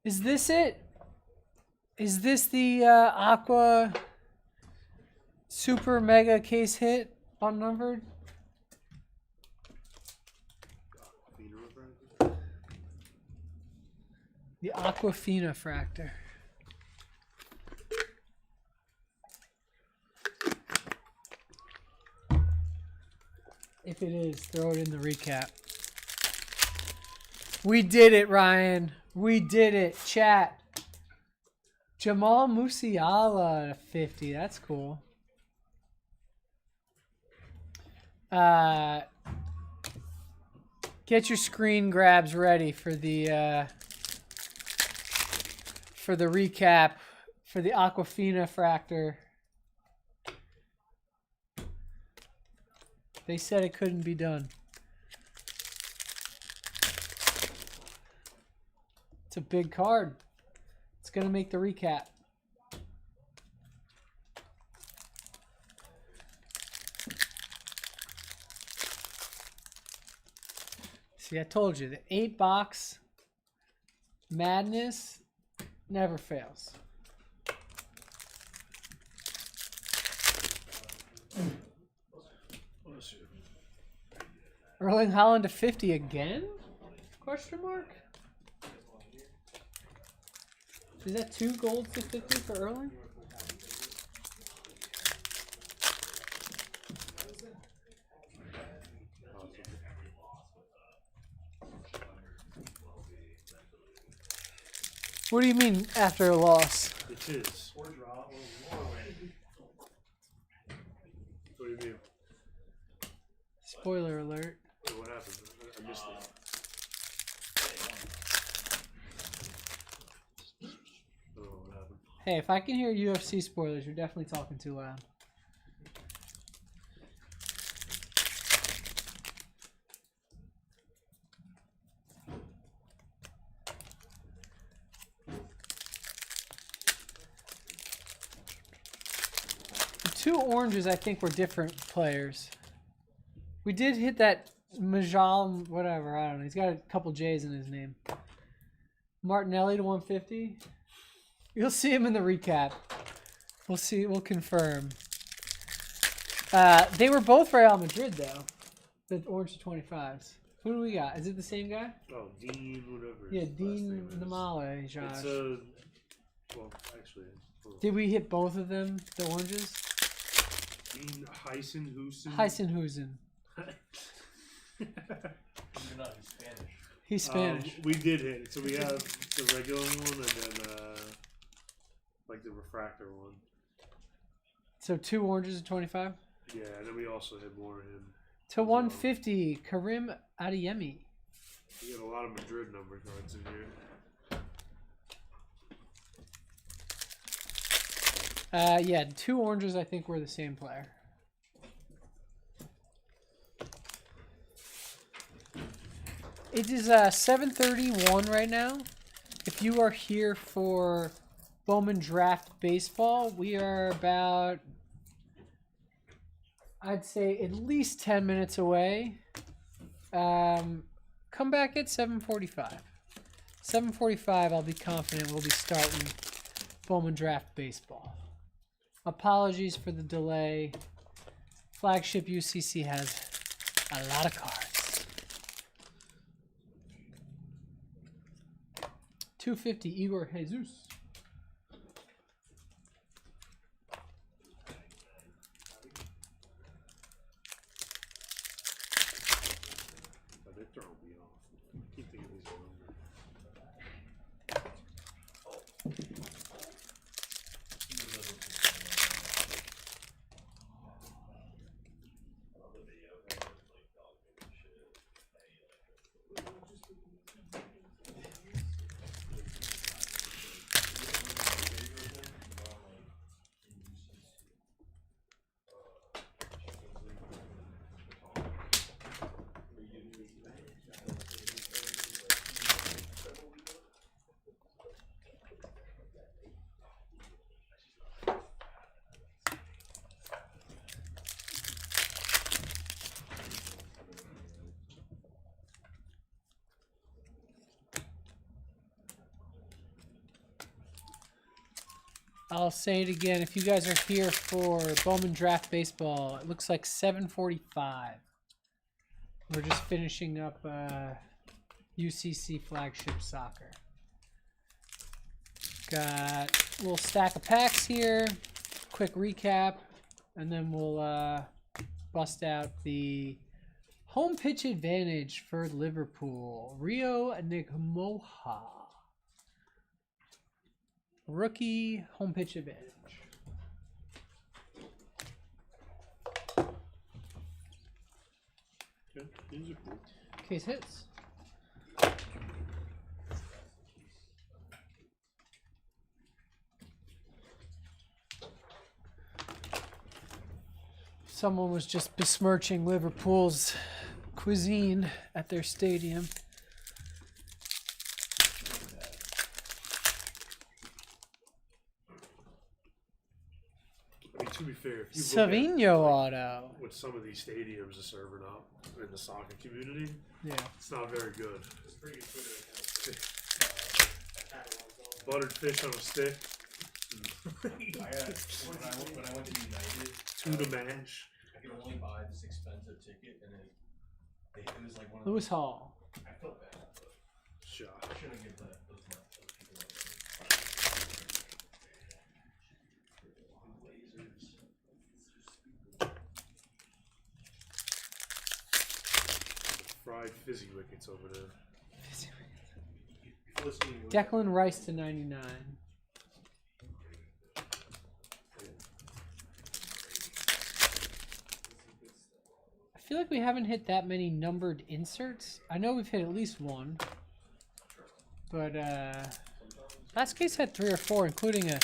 Is this it? Is this the Aqua Super Mega Case Hit unnumbered? The Aquafina Fractor. If it is, throw it in the recap. We did it, Ryan. We did it. Chat. Jamal Musiala to 50. That's cool. Get your screen grabs ready for the recap for the Aquafina Fractor. They said it couldn't be done. It's a big card. It's going to make the recap. See, I told you, the 8-box madness never fails. Erling Haaland to 50 again? Question mark? Is that 2 golds to 50 for Erling? What do you mean after a loss? It is. Or draw, or win. What do you mean? Spoiler alert. Wait, what happened? I missed it. Oh, what happened? Hey, if I can hear UFC spoilers, you're definitely talking too loud. The 2 oranges, I think, were different players. We did hit that Majal, whatever, I don't know. He's got a couple J's in his name. Martinelli to 150. You'll see him in the recap. We'll see. We'll confirm. They were both Real Madrid, though. The orange to 25s. Who do we got? Is it the same guy? Oh, Dean, whatever. Yeah, his last Dean name is. Namale, Josh. It's well, actually, hold on. Did we hit both of them, the oranges? Dean Heisenhusen. Heisenhusen. You're not, he's Spanish. He's Spanish. We did hit it. So we have the regular one and then like the refractor one. So 2 oranges to 25? Yeah, and then we also hit more of him. To 150, Karim Adeyemi. We got a lot of Madrid number cards in here. Yeah, 2 oranges I think were the same player. It is 7:31 right now. If you are here for Bowman Draft Baseball, we are about, I'd say, at least 10 minutes away. Come back at 7:45. 7:45, I'll be confident we'll be starting Bowman Draft Baseball. Apologies for the delay. Flagship UCC has a lot of cards. 250, Igor Jesus. But they throw me off. I keep thinking these are numbered. I'll say it again. If you guys are here for Bowman Draft Baseball, it looks like 7:45. We're just finishing up UCC Flagship Soccer. Got a little stack of packs here. Quick recap, and then we'll bust out the home pitch advantage for Liverpool. Rio Nigmoha. Rookie home pitch advantage. Okay, these are cool. Case hits. Someone was just besmirching Liverpool's cuisine at their stadium. I mean, to be fair, if you look at Savino auto. what some of these stadiums are serving up in the soccer community, Yeah. it's not very good. Buttered fish on a stick, When I went to United, tuna mash. I could only buy this expensive ticket, and it was like one of Lewis Hall. I felt bad, but Shot. I shouldn't give those people Fried fizzy wickets over there. Declan Rice to 99. I feel like we haven't hit that many numbered inserts. I know we've hit at least one. But last case had 3 or 4, including a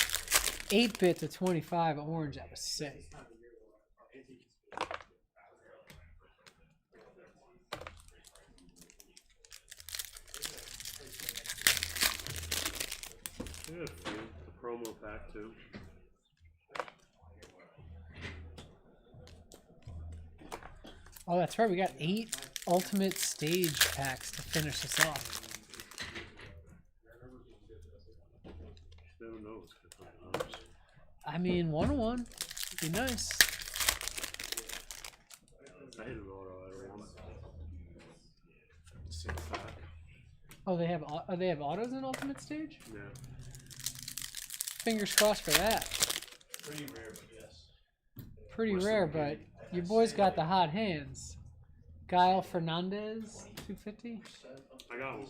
8-bit to 25 orange. That was sick. Yeah, the promo pack too. Oh, that's right. We got 8 ultimate stage packs to finish us off. You never know what's gonna come. I mean, 1-1 would be nice. I hit an auto out of one. Same pack. Oh, they have autos in ultimate stage? Yeah. Fingers crossed for that. pretty rare, but yes. Pretty rare, but your boy's got the hot hands. Guile Fernandez, 250. I got one.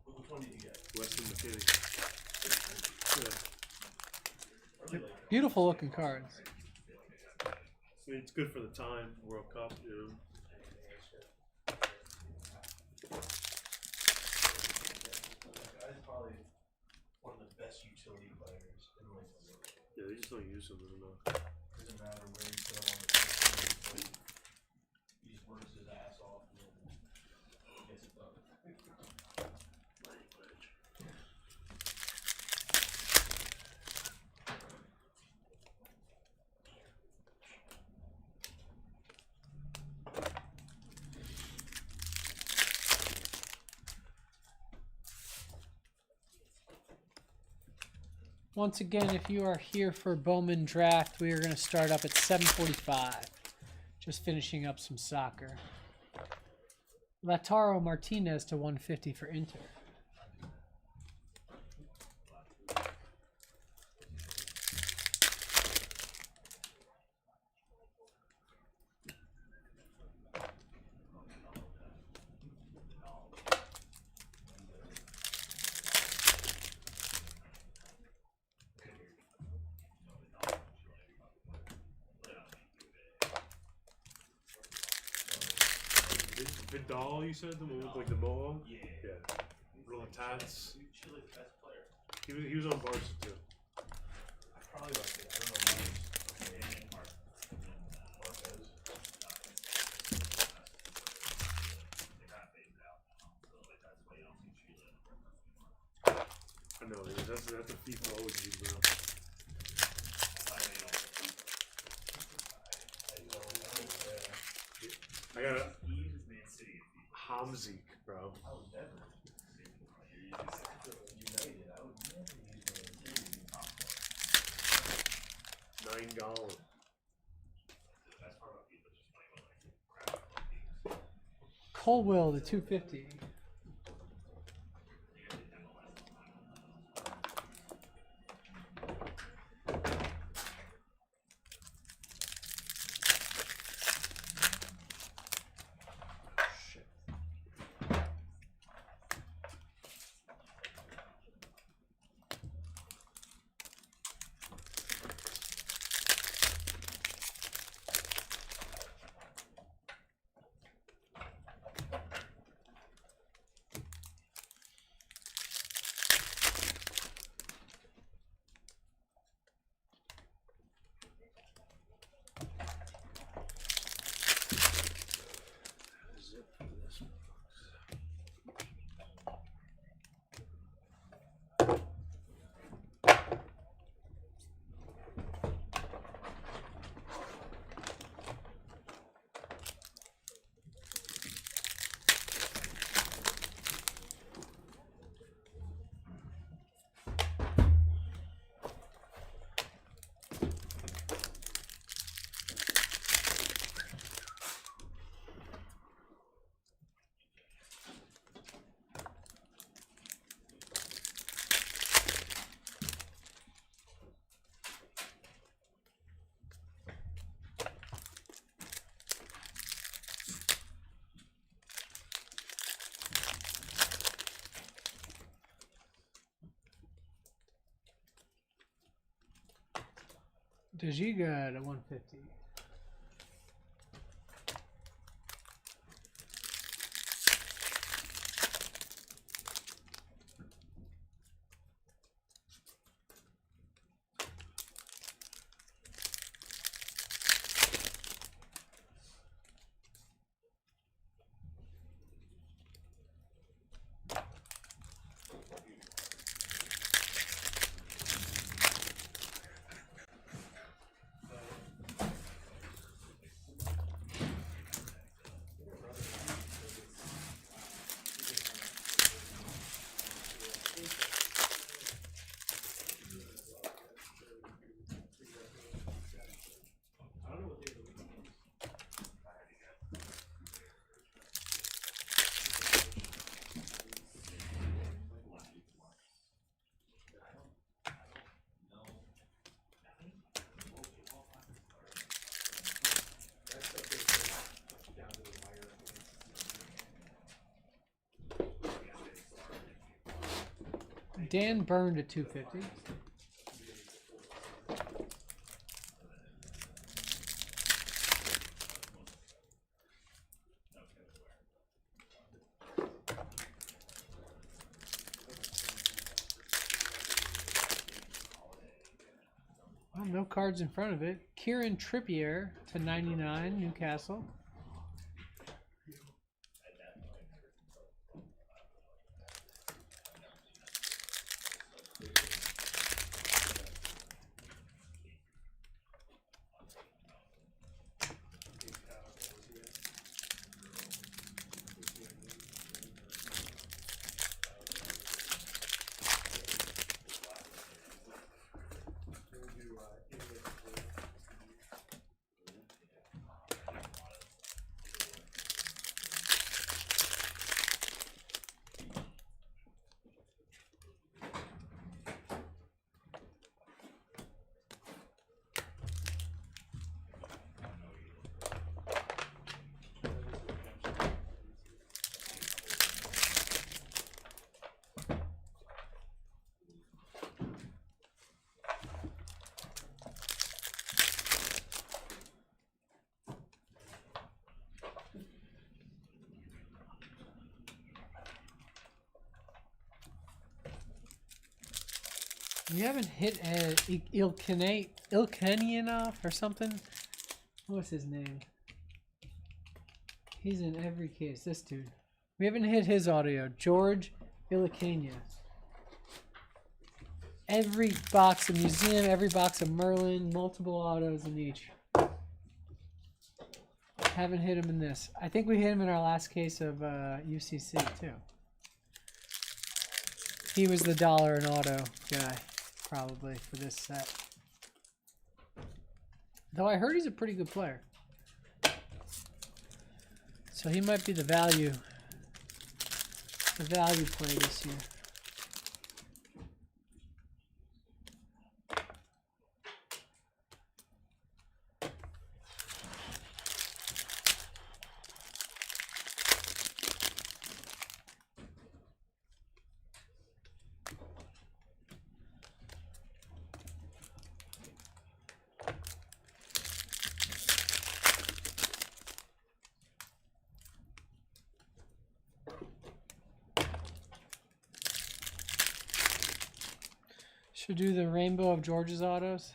Which one did you get? Weston McKinney. Yeah. Beautiful looking cards. I mean, it's good for the time, World Cup, you know. Guy's probably one of the best utility players in like the world. Yeah, they just don't use them enough. Doesn't matter where you put him on the field, he just works his ass off and then gets it Once again, if you are here for Bowman draft, we are going to start up at 7:45. Just finishing up some soccer. Lautaro Martinez to 150 for Inter. Vidal, you said the one with like the mohawk? Yeah. Little tats. Chile's best player. He was on Barca too. I probably like it. I don't know why. Marquez. I know, that's a FIFA OG, bro. I got a Hamzik, bro. I would never. United. I would never use Man City. $9. Colwell to 250. Dejiga to 150. Dan Byrne to 250. Well, no cards in front of it. Kieran Trippier to 99, Newcastle. We haven't hit Ilkanianov or something. What's his name? He's in every case. This dude. We haven't hit his audio. George Ilkania. Every box of Museum, every box of Merlin, multiple autos in each. Haven't hit him in this. I think we hit him in our last case of UCC too. He was the dollar and auto guy, probably, for this set. Though I heard he's a pretty good player. So he might be the value play this year. Should do the rainbow of George's autos.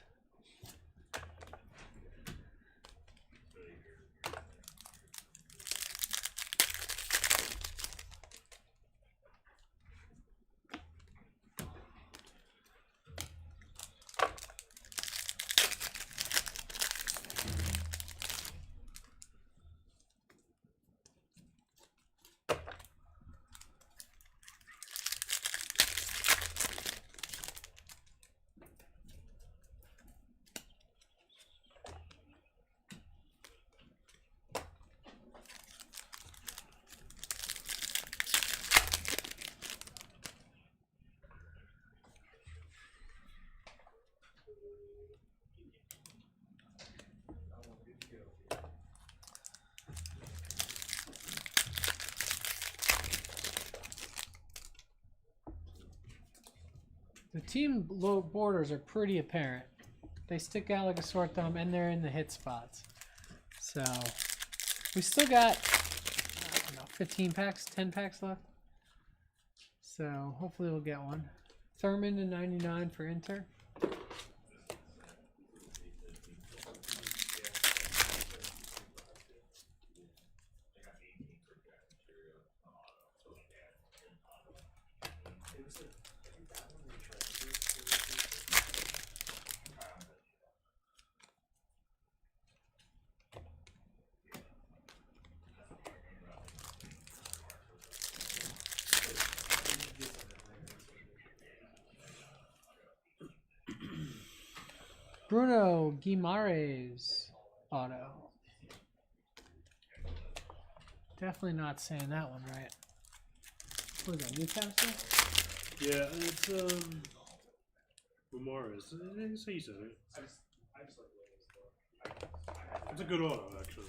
The team low borders are pretty apparent. They stick out like a sore thumb, and they're in the hit spots. So we still got, I don't know, 15 packs, 10 packs left. So hopefully we'll get one. Thurman to 99 for Inter. Bruno Guimaraes auto. Definitely not saying that one right. What is that, Newcastle? Yeah, it's Ramirez. I say you said it. It's a good auto, actually.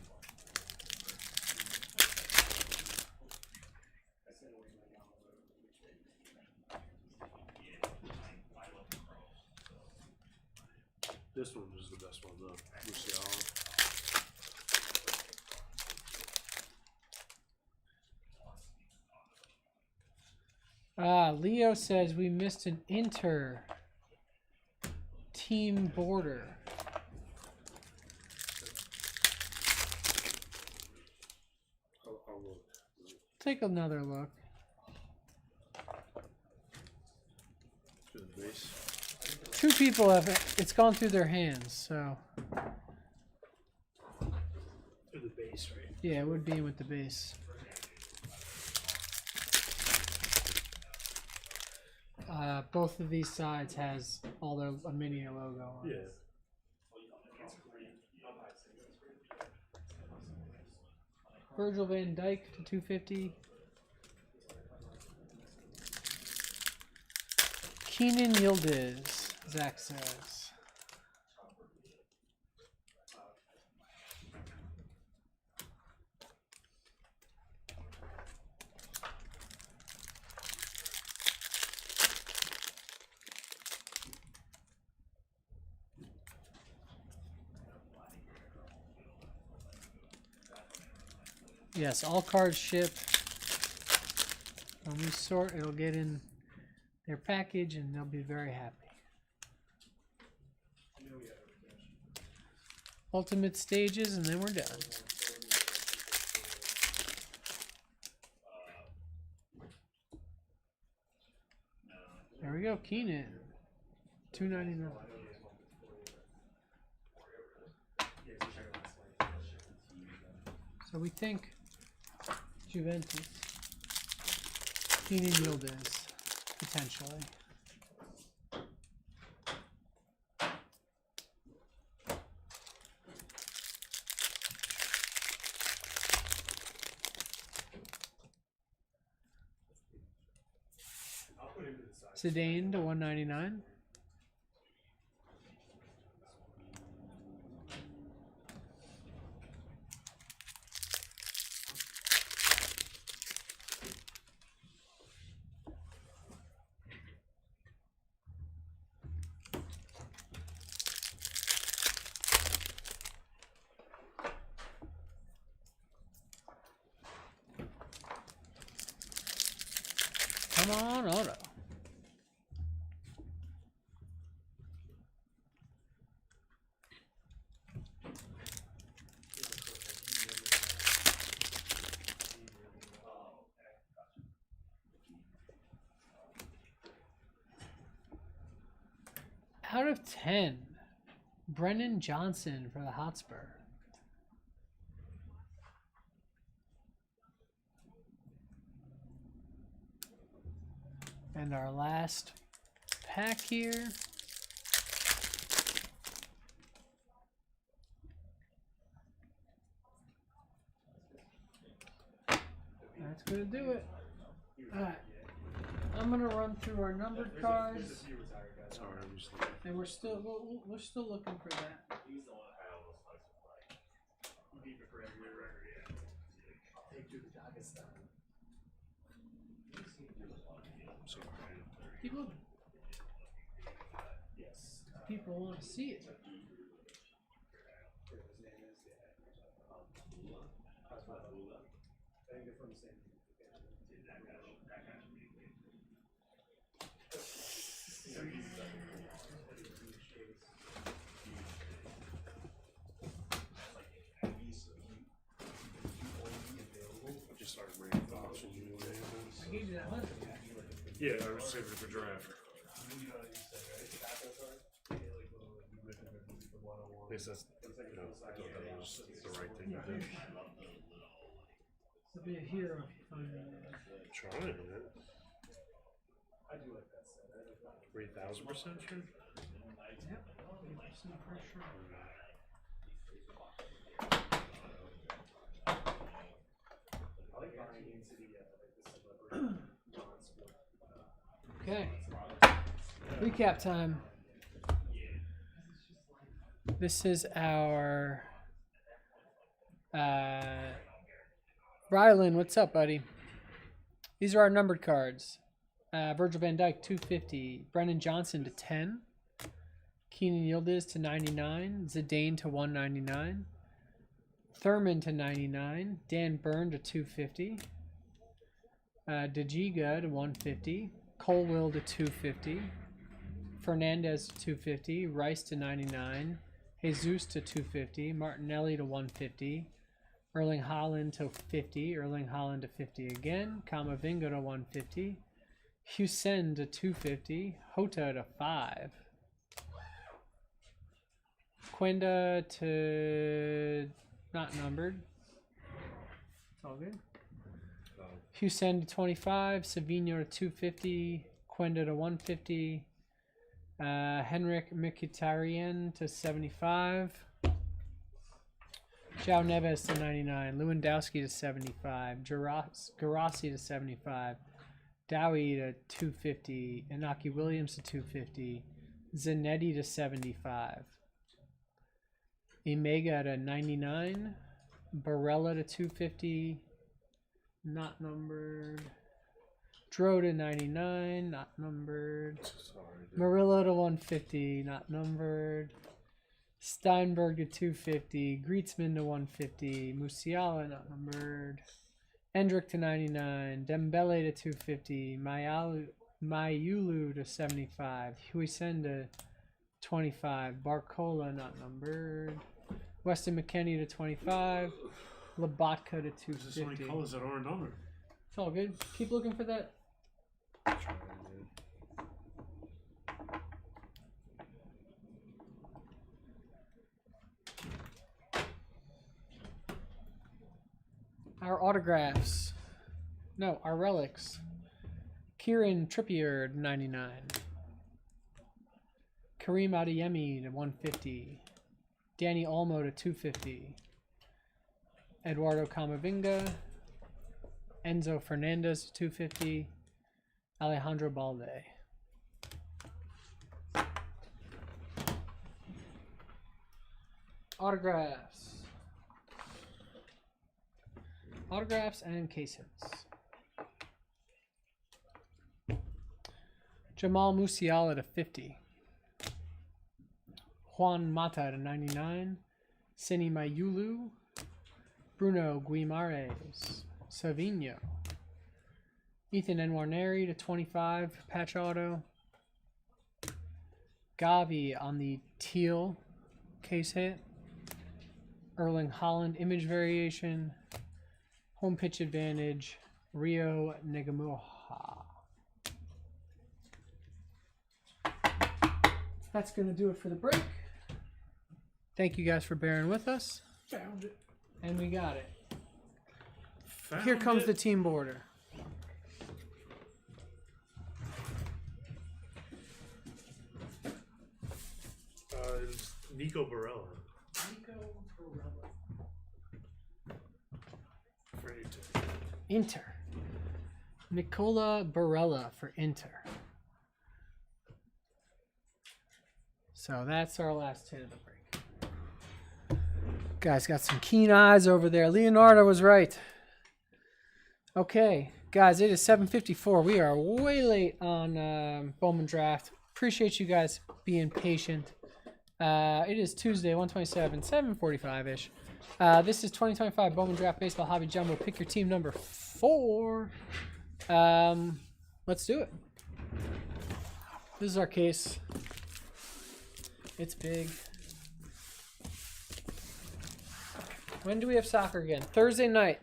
This one is the best one, though. Leo says we missed an Inter team border. I'll look. Take another look. To the base. Two people have it's gone through their hands, so To the base, right? yeah, it would be with the base. Both of these sides has all their a mini logo on. Yeah. Virgil van Dijk to 250. Keenan Yildiz, Zach says. Yes, all cards ship. When we sort, it'll get in their package and they'll be very happy. ultimate stages, and then we're done. There we go, Keenan. $2.99. So we think Juventus. Keenan Yildiz, potentially. Zidane to 199. Come on, auto. Out of 10, Brennan Johnson for the Hotspur. And our last pack here. That's gonna do it. Alright. I'm gonna run through our numbered cards. Sorry, I'm just looking. And we're still looking for that. He's the one that had all those slices of like. Deep it for every record, yeah. Take you to Dagestan. Sorry. Keep looking. Yes. People want to see it. His name is I think they're from the same. I just started reading the options you know. I gave you that 100. Yeah, I was saving it for draft. At least that's, I thought that was the right thing to do. To be a hero. Trying it. I do like that set. 3,000% sure? Yep. Some pressure. I like buying into the celebrity non-sport. Okay. Recap time. This is our Rylan, what's up, buddy? These are our numbered cards. Virgil van Dijk 250, Brennan Johnson to 10, Keenan Yildiz to 99, Zidane to 199, Thurman to 99, Dan Byrne to 250, De Giga to 150, Colwill to 250, Fernandez to 250, Rice to 99, Jesus to 250, Martinelli to 150, Erling Haaland to 50, Erling Haaland to 50 again, Kamavinga to 150, Hussein to 250, Hota to 5, Quenda to not numbered. It's all good. Hussein to 25, Savino to 250, Quenda to 150, Henrik Mkhitaryan to 75, João Neves to 99, Lewandowski to 75, Garassi to 75, Dowie to 250, Inaki Williams to 250, Zanetti to 75, Imega to 99, Barella to 250, not numbered, Dro to 99, not numbered, Murillo to 150, not numbered, Steinberg to 250, Griezmann to 150, Musiala not numbered, Endrick to 99, Dembele to 250, Mayulu to 75, Huijsen to 25, Barcola not numbered, Weston McKennie to 25. Lobotka to There's just so many 250. colors that aren't numbered. It's all good. Keep looking for that. Our autographs. No, our relics. Kieran Trippier to 99. Kareem Adeyemi to 150. Danny Olmo to 250. Eduardo Camavinga. Enzo Fernandez to 250. Alejandro Balde. Autographs. Autographs and case hits. Jamal Musiala to 50. Juan Mata to 99. Sini Mayulu. Bruno Guimares. Savinho. Ethan Nwaneri to 25. Patch auto. Gavi on the teal case hit. Erling Haaland image variation. Home pitch advantage. Rio Negamuha. That's going to do it for the break. Thank you guys for bearing with us. Found it. And we got it. Found Here comes it. the team border. It's Nico Barella for Inter. Inter. Nicola Barella for Inter. So that's our last hit of the break. Guys got some keen eyes over there. Leonardo was right. Okay, guys, it is 7:54. We are way late on Bowman Draft. Appreciate you guys being patient. It is Tuesday, 127, 7:45-ish. This is 2025 Bowman Draft Baseball Hobby Jumbo. Pick your team number 4. Let's do it. This is our case. It's big. When do we have soccer again? Thursday night.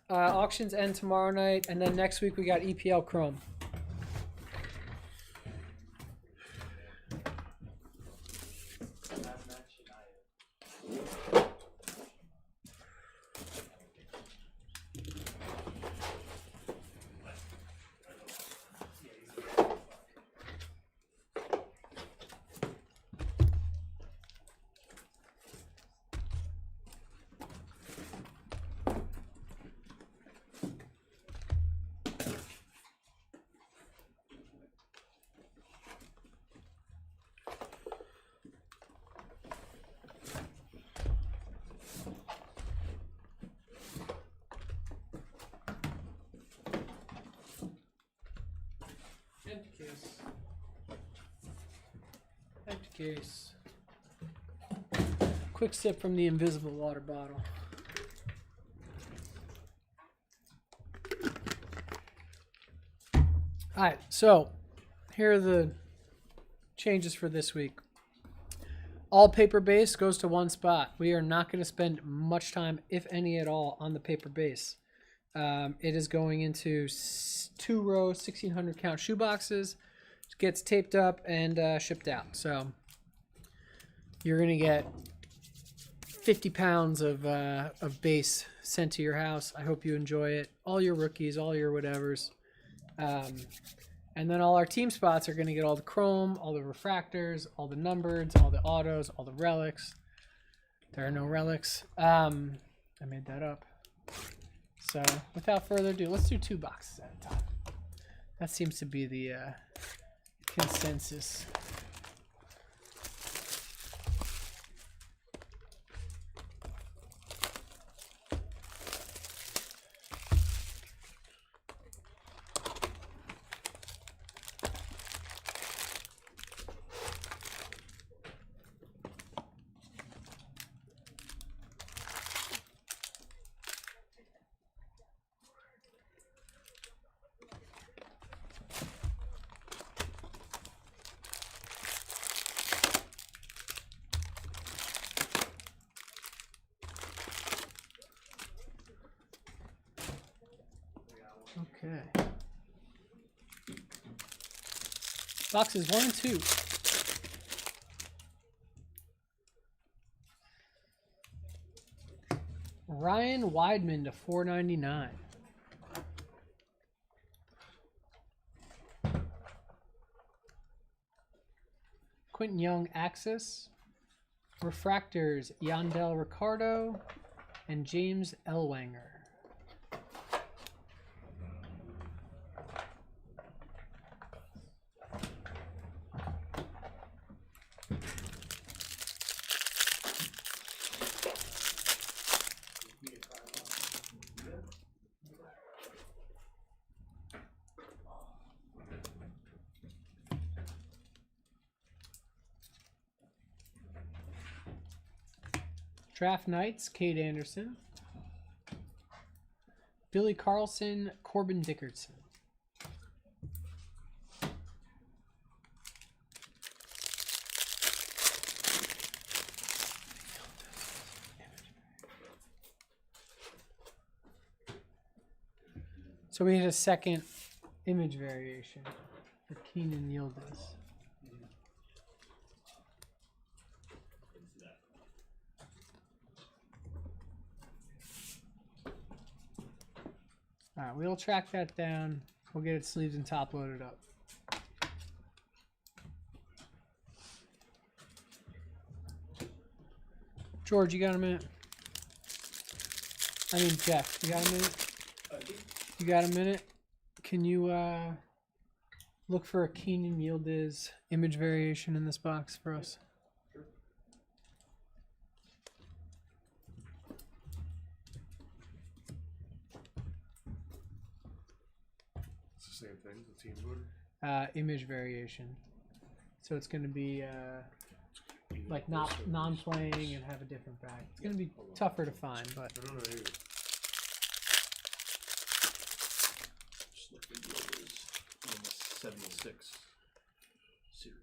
Auctions end tomorrow night, and then next week we got EPL Chrome. Empty case. Empty case. Quick sip from the invisible water bottle. Alright, so here are the changes for this week. All paper base goes to one spot. We are not going to spend much time, if any at all, on the paper base. It is going into 2-row 1,600 count shoe boxes. It gets taped up and shipped out. So you're going to get 50 pounds of base sent to your house. I hope you enjoy it. All your rookies, all your whatevers. And then all our team spots are going to get all the chrome, all the refractors, all the numbered, all the autos, all the relics. There are no relics. I made that up. So without further ado, let's do 2 boxes at a time. That seems to be the consensus. Boxes 1 and 2. Ryan Weidman to 499. Quentin Young Axis. Refractors Yandel Ricardo and James Ellwanger. Draft Knights, Cade Anderson. Billy Carlson, Corbin Dickerson. So we had a second image variation for Keenan Yildiz. All right, we'll track that down. We'll get it sleeved and top loaded up. George, you got a minute? I mean, Jeff, you got a minute? You got a minute? Can you look for a Keenan Yildiz image variation in this box for us? It's the same thing, the team board. Image variation. So it's going to be like not non-playing and have a different back. It's going to be tougher to find, but I don't know either. Just looking at those in the 76 serial.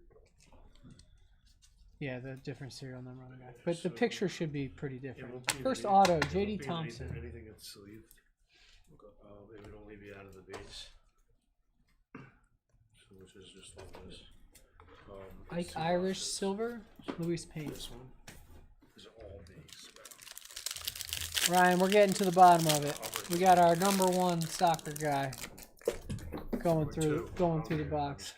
yeah, the different serial number on the back. But the picture should be pretty different. won't be First any- auto, it J.D. won't be Thompson. Anything that's sleeved. It would only be out of the base. So which is just all this. Ike Irish Silver, Luis Payne. This one is all base. Ryan, we're getting to the bottom of it. We got our number one soccer guy going through the box.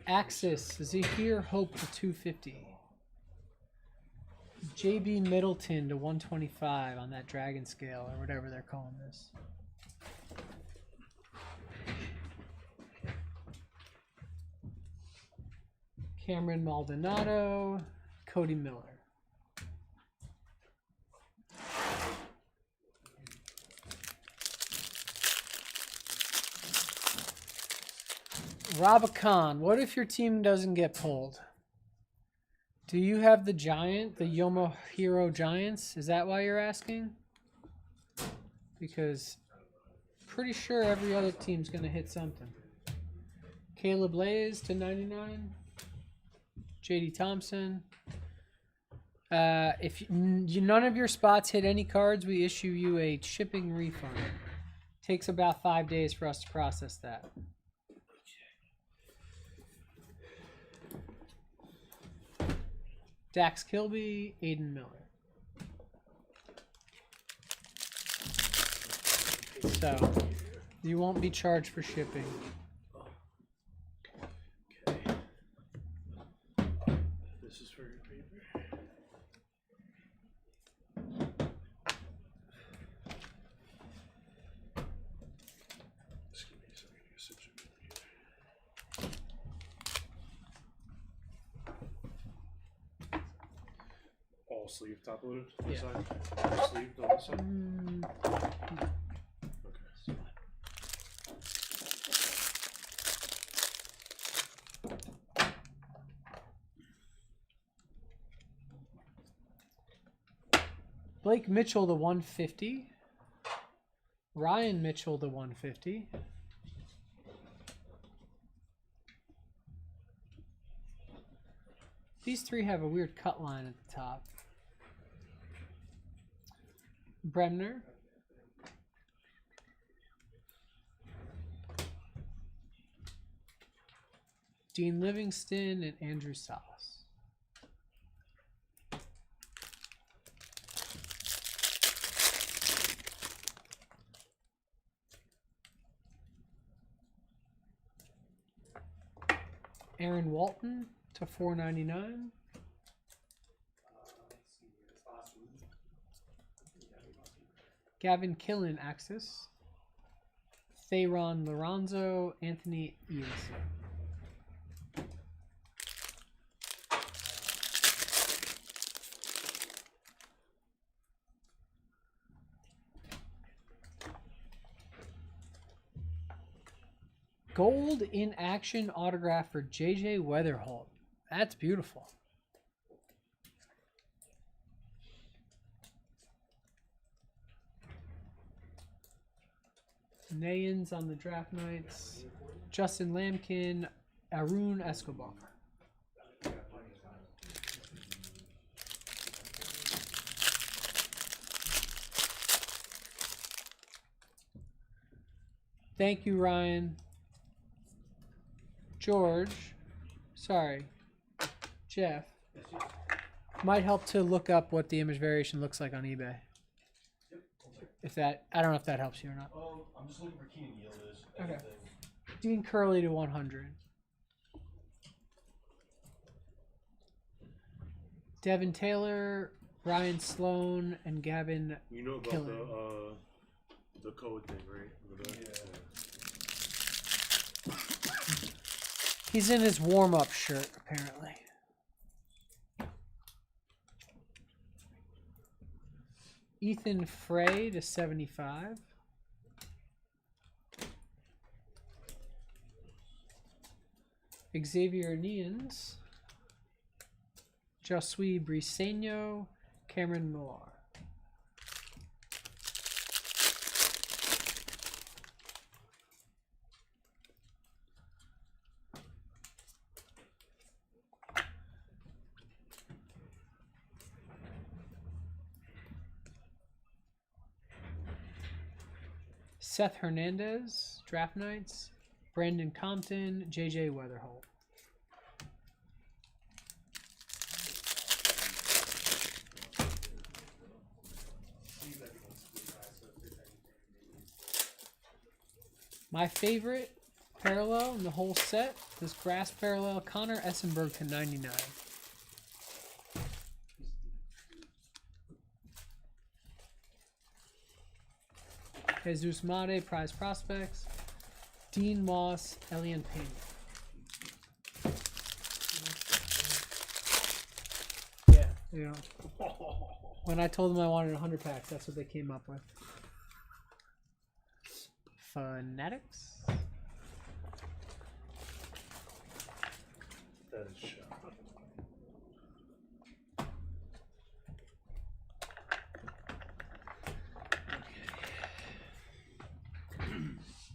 Axis, Zahir Hope to 250. JB Middleton to 125 on that dragon scale or whatever they're calling this. Cameron Maldonado, Cody Miller. Rabakan, what if your team doesn't get pulled? Do you have the Giant, the Yomohiro Giants? Is that why you're asking? Because pretty sure every other team's going to hit something. Caleb Lays to 99. J.D. Thompson. If none of your spots hit any cards, we issue you a shipping refund. Takes about 5 days for us to process that. Dax Kilby, Aiden Miller. So, you won't be charged for shipping. This is for your paper. Excuse me, so I'm gonna switch it over here. All sleeve top loaded on this Yeah. side? All sleeved on this side? Okay. Blake Mitchell to 150. Ryan Mitchell to 150. These three have a weird cut line at the top. Bremner. Dean Livingston and Andrew Salas. Aaron Walton to 499. Gavin Killen, Axis. Theron Lorenzo, Anthony Ianson. Gold in action autograph for JJ Weatherholt. That's beautiful. Nayans on the draft nights. Justin Lampkin, Arun Escobar. Thank you, Ryan. George, sorry, Jeff, might help to look up what the image variation looks like on eBay. If that, I don't know if that helps you or not. I'm just looking for Keenan Yildiz. Okay. Anything. Dean Curley to 100. Devin Taylor, Ryan Sloan, and Gavin You know about Killen. the code thing, right? He's in his warm-up shirt, apparently. Ethan Frey to 75. Xavier Nians. Josue Briseño, Cameron Millar. Seth Hernandez, draft nights. Brandon Compton, JJ Weatherholt. My favorite parallel in the whole set, this grass parallel, Connor Essenberg to 99. Jesus Mate, prize prospects. Dean Moss, Elian Payne. Yeah, you know. When I told them I wanted 100 packs, that's what they came up with. Fanatics. That is shot.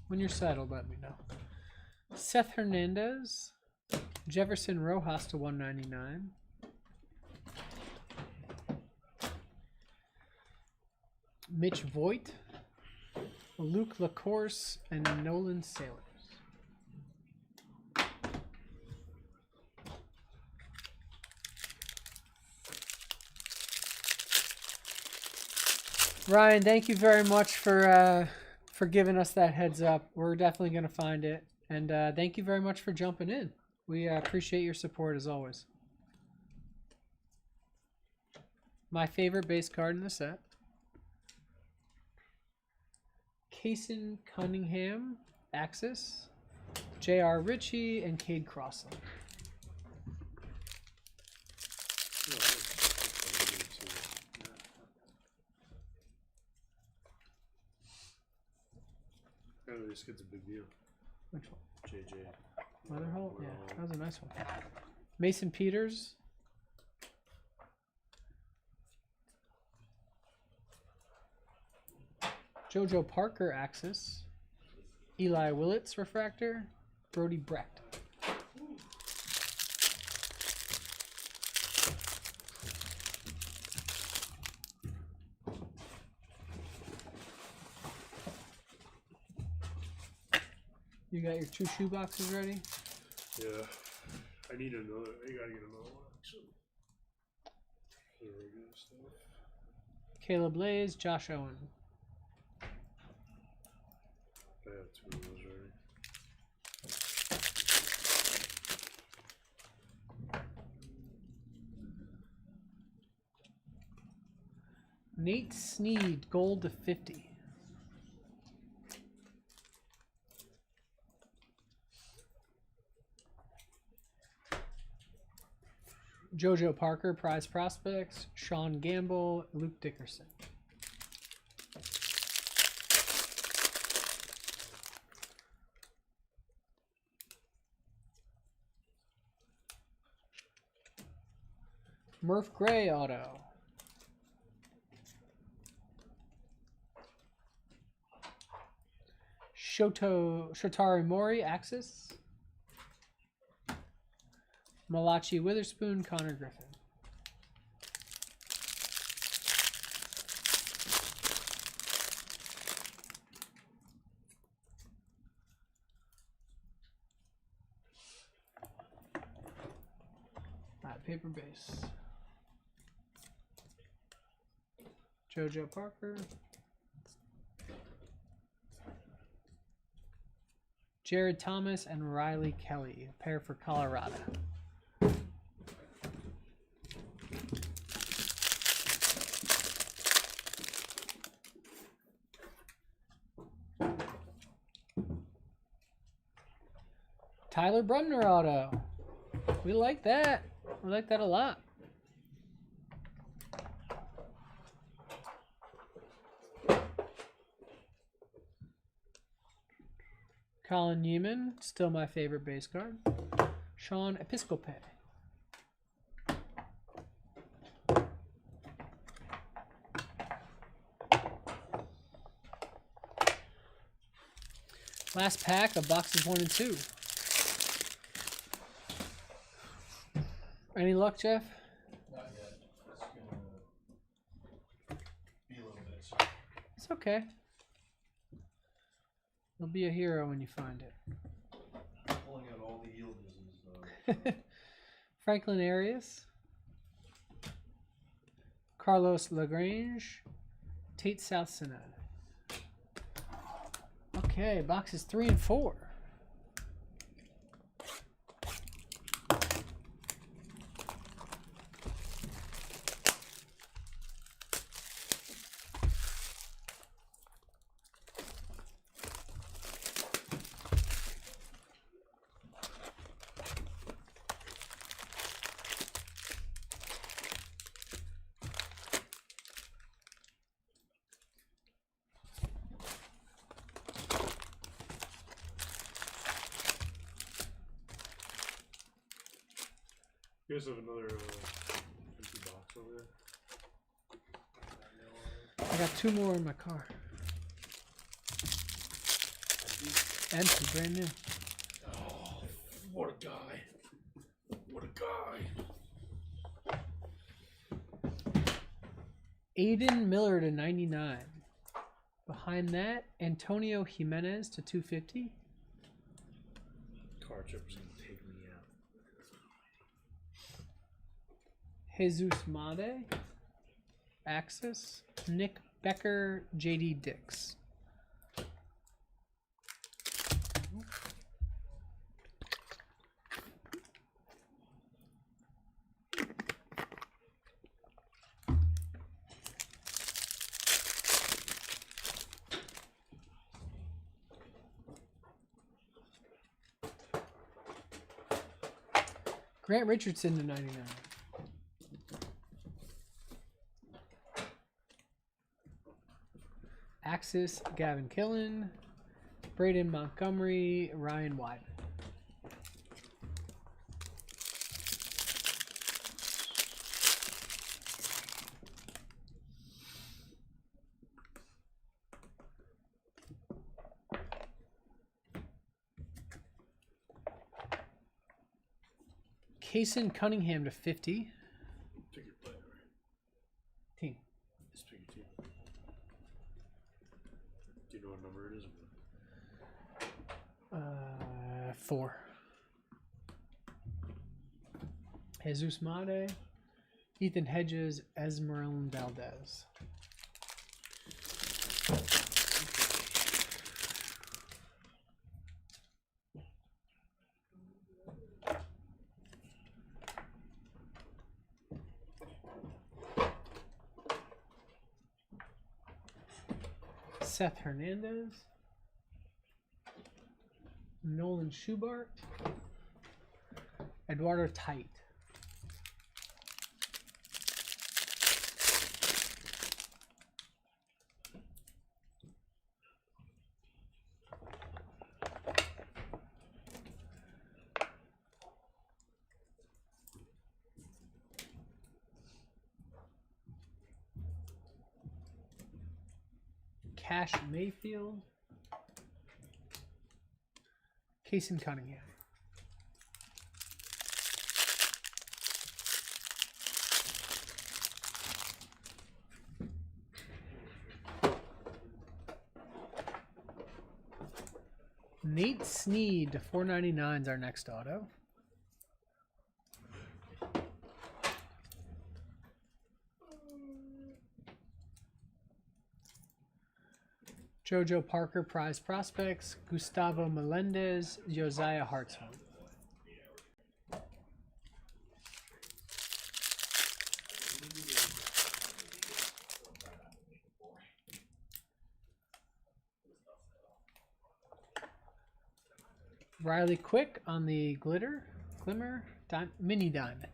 When you're settled, let me know. Seth Hernandez, Jefferson Rojas to 199. Mitch Voigt, Luke LaCourse, and Nolan Sailors. Ryan, thank you very much for giving us that heads up. We're definitely going to find it. And thank you very much for jumping in. We appreciate your support as always. My favorite base card in the set. Kason Cunningham, Axis. J.R. Ritchie, and Cade Crosland. Apparently this kid's a big deal. Which one? JJ. Weatherholt? Yeah, that was a nice one. Mason Peters. JoJo Parker, Axis. Eli Willits, Refractor. Brody Brecht. You got your 2 shoe boxes ready? Yeah. I need another. I gotta get another one actually. The regular stuff. Caleb Lays, Josh Owen. I have 2 of those already. Nate Sneed, gold to 50. JoJo Parker, prize prospects. Sean Gamble, Luke Dickerson. Murph Gray auto. Shotari Mori, Axis. Malachi Witherspoon, Connor Griffin. Alright, paper base. JoJo Parker. Jared Thomas and Riley Kelly, a pair for Colorado. Tyler Brumner auto. We like that. We like that a lot. Colin Newman, still my favorite base card. Sean Episcope. Last pack of boxes 1 and 2. Any luck, Jeff? Not yet. It's gonna be a little bit, so. It's okay. You'll be a hero when you find it. Pulling out all the Yildises, Franklin Arias. Carlos Lagrange. Tate South Synod. Okay, boxes 3 and 4. You guys have another empty box over there? I got 2 more in my car. Empty, brand new. Oh, what a guy. What a guy. Aiden Miller to 99. Behind that, Antonio Jimenez to 250. Car chip's gonna take me out. Jesus Made. Axis. Nick Becker, JD Dix. Grant Richardson to 99. Axis, Gavin Killen. Braden Montgomery, Ryan Wyman. Kaysen Cunningham to 50. Pick your player. Team. Just pick your team. Do you know what number it is? 4. Jesus Made, Ethan Hedges, Esmeralda Valdez. Seth Hernandez, Nolan Schubart, Eduardo Tite. Cash Mayfield, Casey Cunningham. Nate Snead to 499 is our next auto. Jojo Parker, Prize Prospects, Gustavo Melendez, Josiah Hartzman. Riley Quick on the Glimmer, Mini Diamond.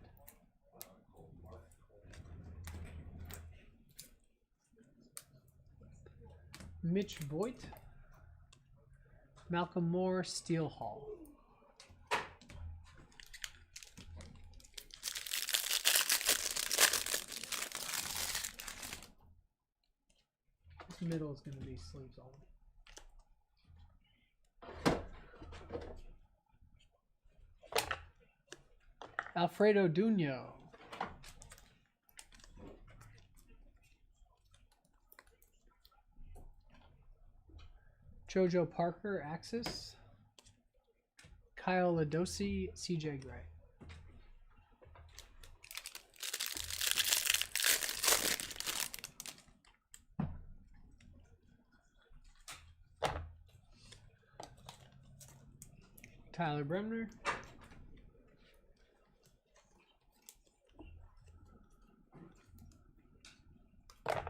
Mitch Voigt, Malcolm Moore, Steel Hall. This middle is going to be sleeves only. Alfredo Duño. Jojo Parker, Axis. Kyle Ladosi, CJ Gray. Tyler Bremner.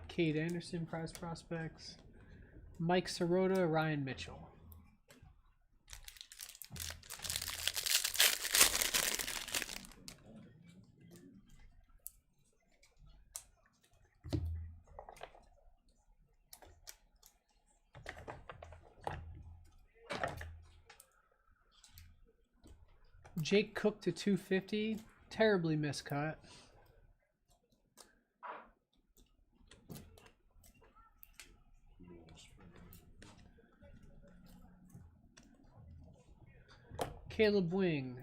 Cade Anderson, Prize Prospects. Mike Sirota, Ryan Mitchell. Jake Cook to 250, terribly miscut. Caleb Wing.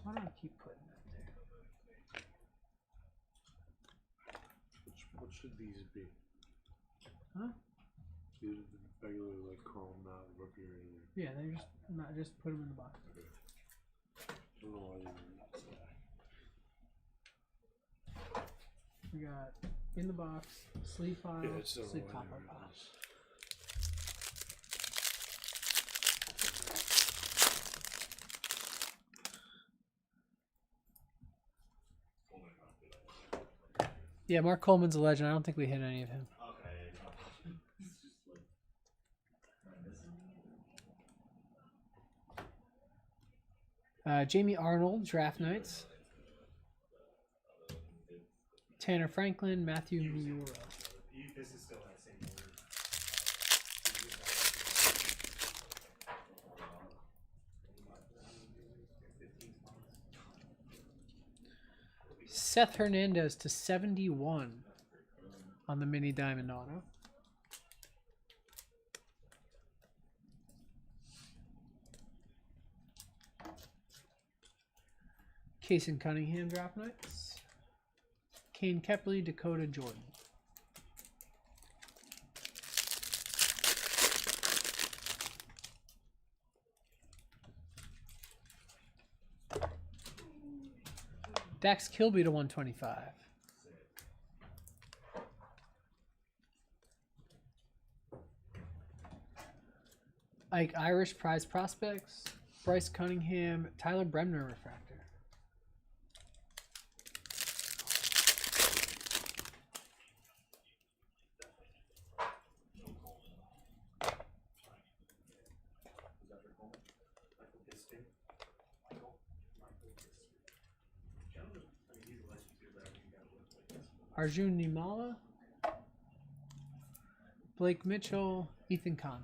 Why do I keep putting that there? What should these be? Huh? These are regular like chrome, not rookie or anything. Yeah, they're just put them in the box. I don't know why they We got in the box, sleeve file, Yeah, it's the sleeve one pop-up there. box. Yeah, Mark Coleman's a legend. I don't think we hit any of him. Jamie Arnold, Draft Nights. Tanner Franklin, Matthew Miura. This is still that same word. Seth Hernandez to 71 on the Mini Diamond Auto. Casey Cunningham, Draft Nights. Kane Kepley, Dakota Jordan. Dax Kilby to 125. Ike Irish prize prospects. Bryce Cunningham, Tyler Bremner refractor. Arjun Nimala, Blake Mitchell, Ethan Conrad.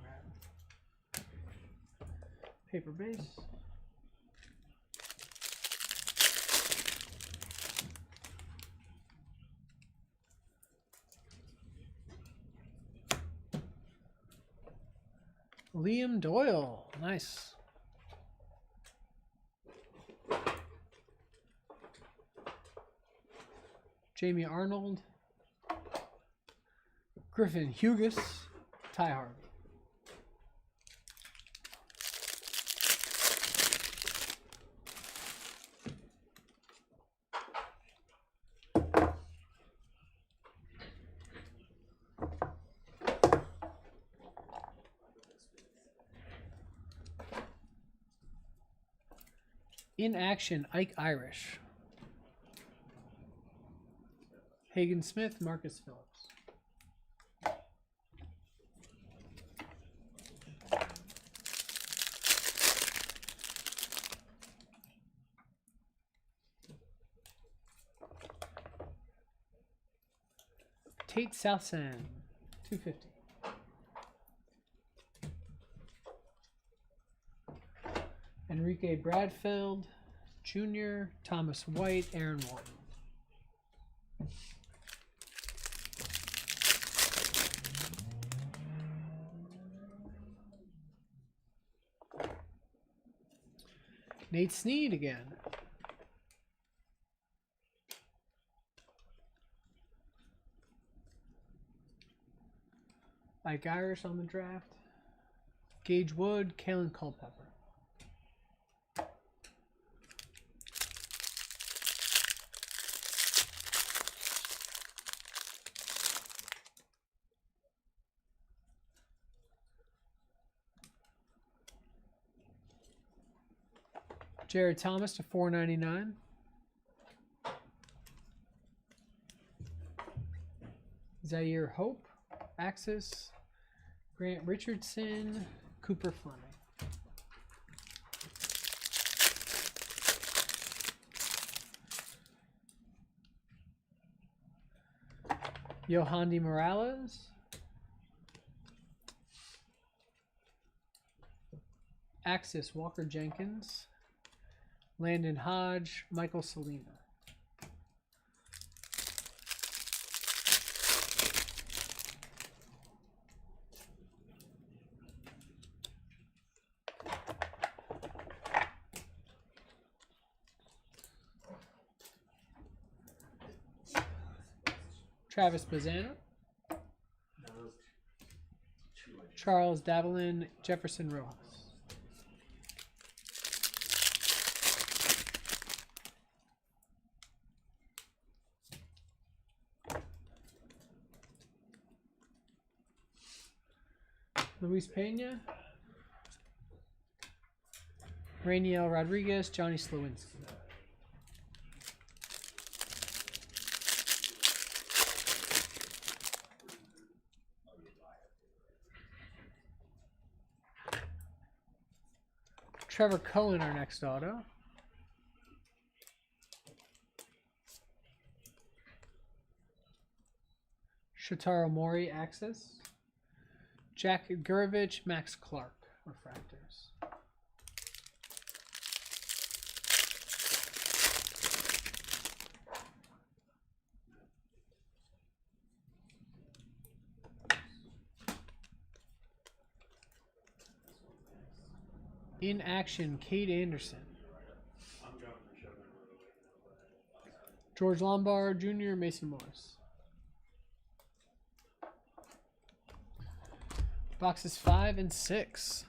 Paper base. Liam Doyle, nice. Jamie Arnold, Griffin Hughes, Ty Harvey. In action, Ike Irish. Hagen Smith, Marcus Phillips. Tate Southsend, 250. Enrique Bradfield, Jr., Thomas White, Aaron Walton. Nate Snead again. Ike Irish on the draft. Gage Wood, Kalen Culpepper. Jared Thomas to 499. Zaire Hope, Axis. Grant Richardson, Cooper Fleming. Yohandi Morales. Axis, Walker Jenkins. Landon Hodge, Michael Selena. Travis Bazana. Charles Davelin, Jefferson Rojas. Luis Pena. Rainiel Rodriguez, Johnny Slowinski. Trevor Cohen, our next auto. Shotaro Mori, Axis. Jack Gurevich, Max Clark, refractors. In action, Cade Anderson. George Lombard Jr., Mason Morris. Boxes 5 and 6.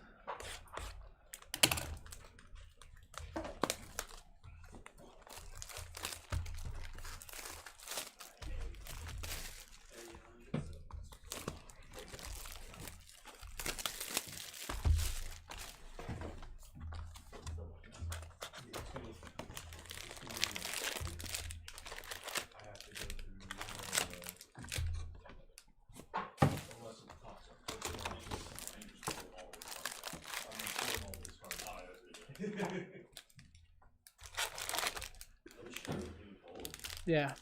Yeah.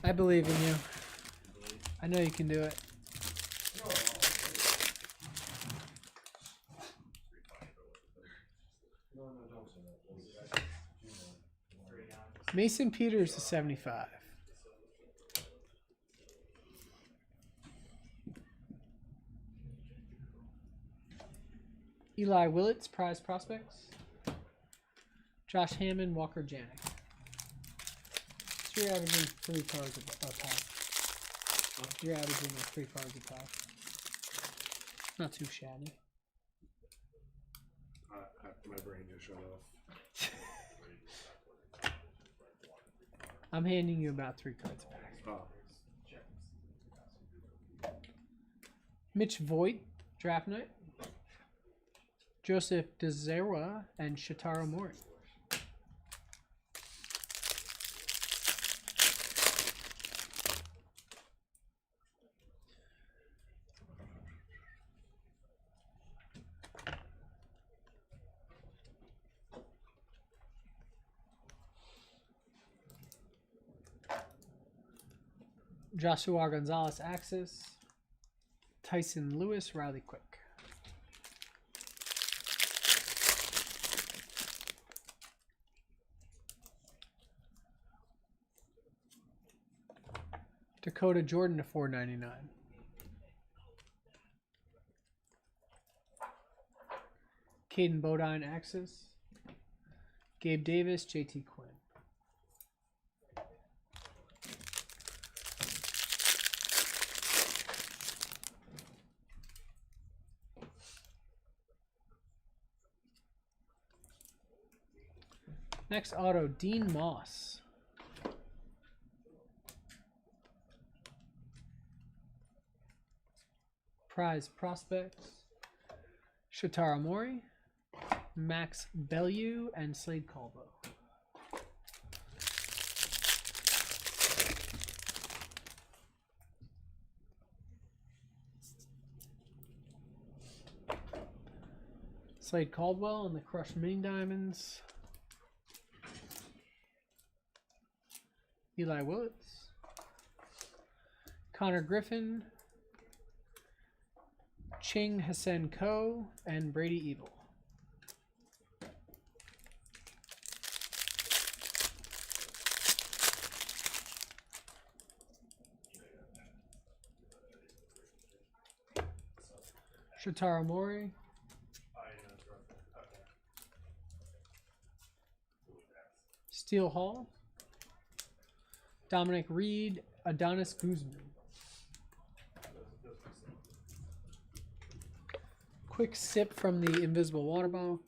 I believe in you. I know you can do it. Mason Peters to 75. Eli Willits, prize prospects. Josh Hammond, Walker Janik. So you're averaging 3 cards a pack. You're averaging like 3 cards a pack. Not too shabby. My brain just shut off. I'm handing you about 3 cards a pack. Oh. Mitch Voigt, draft night. Joseph DeZerwa and Shataro Mori. Joshua Gonzalez, Axis. Tyson Lewis, Riley Quick. Dakota Jordan to 499. Caden Bodine, Axis. Gabe Davis, JT Quinn. Next auto, Dean Moss. Prize prospects, Shatara Mori, Max Bellew, and Slade Calvo. Slade Caldwell and the Crushed Mini Diamonds. Eli Willits. Connor Griffin. Ching Hassan Ko and Brady Evil. Shatara Mori. Steele Hall. Dominic Reed, Adonis Guzman. Quick sip from the invisible water bottle.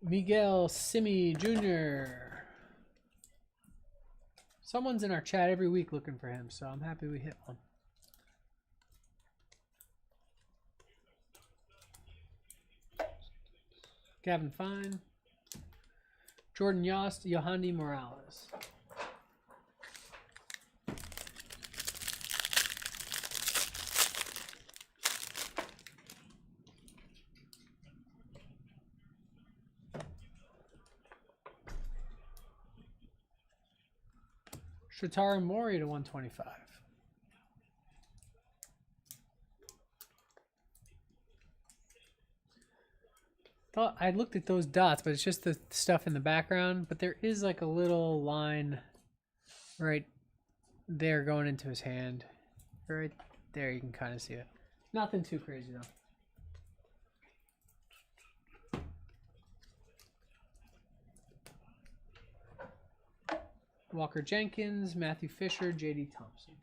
Miguel Simi Jr. Someone's in our chat every week looking for him, so I'm happy we hit one. Gavin Fine. Jordan Yost, Yohandi Morales. Shatara Mori to 125. Thought I looked at those dots, but it's just the stuff in the background. But there is like a little line right there going into his hand. Right there, you can kind of see it. Nothing too crazy though. Walker Jenkins, Matthew Fisher, JD Thompson.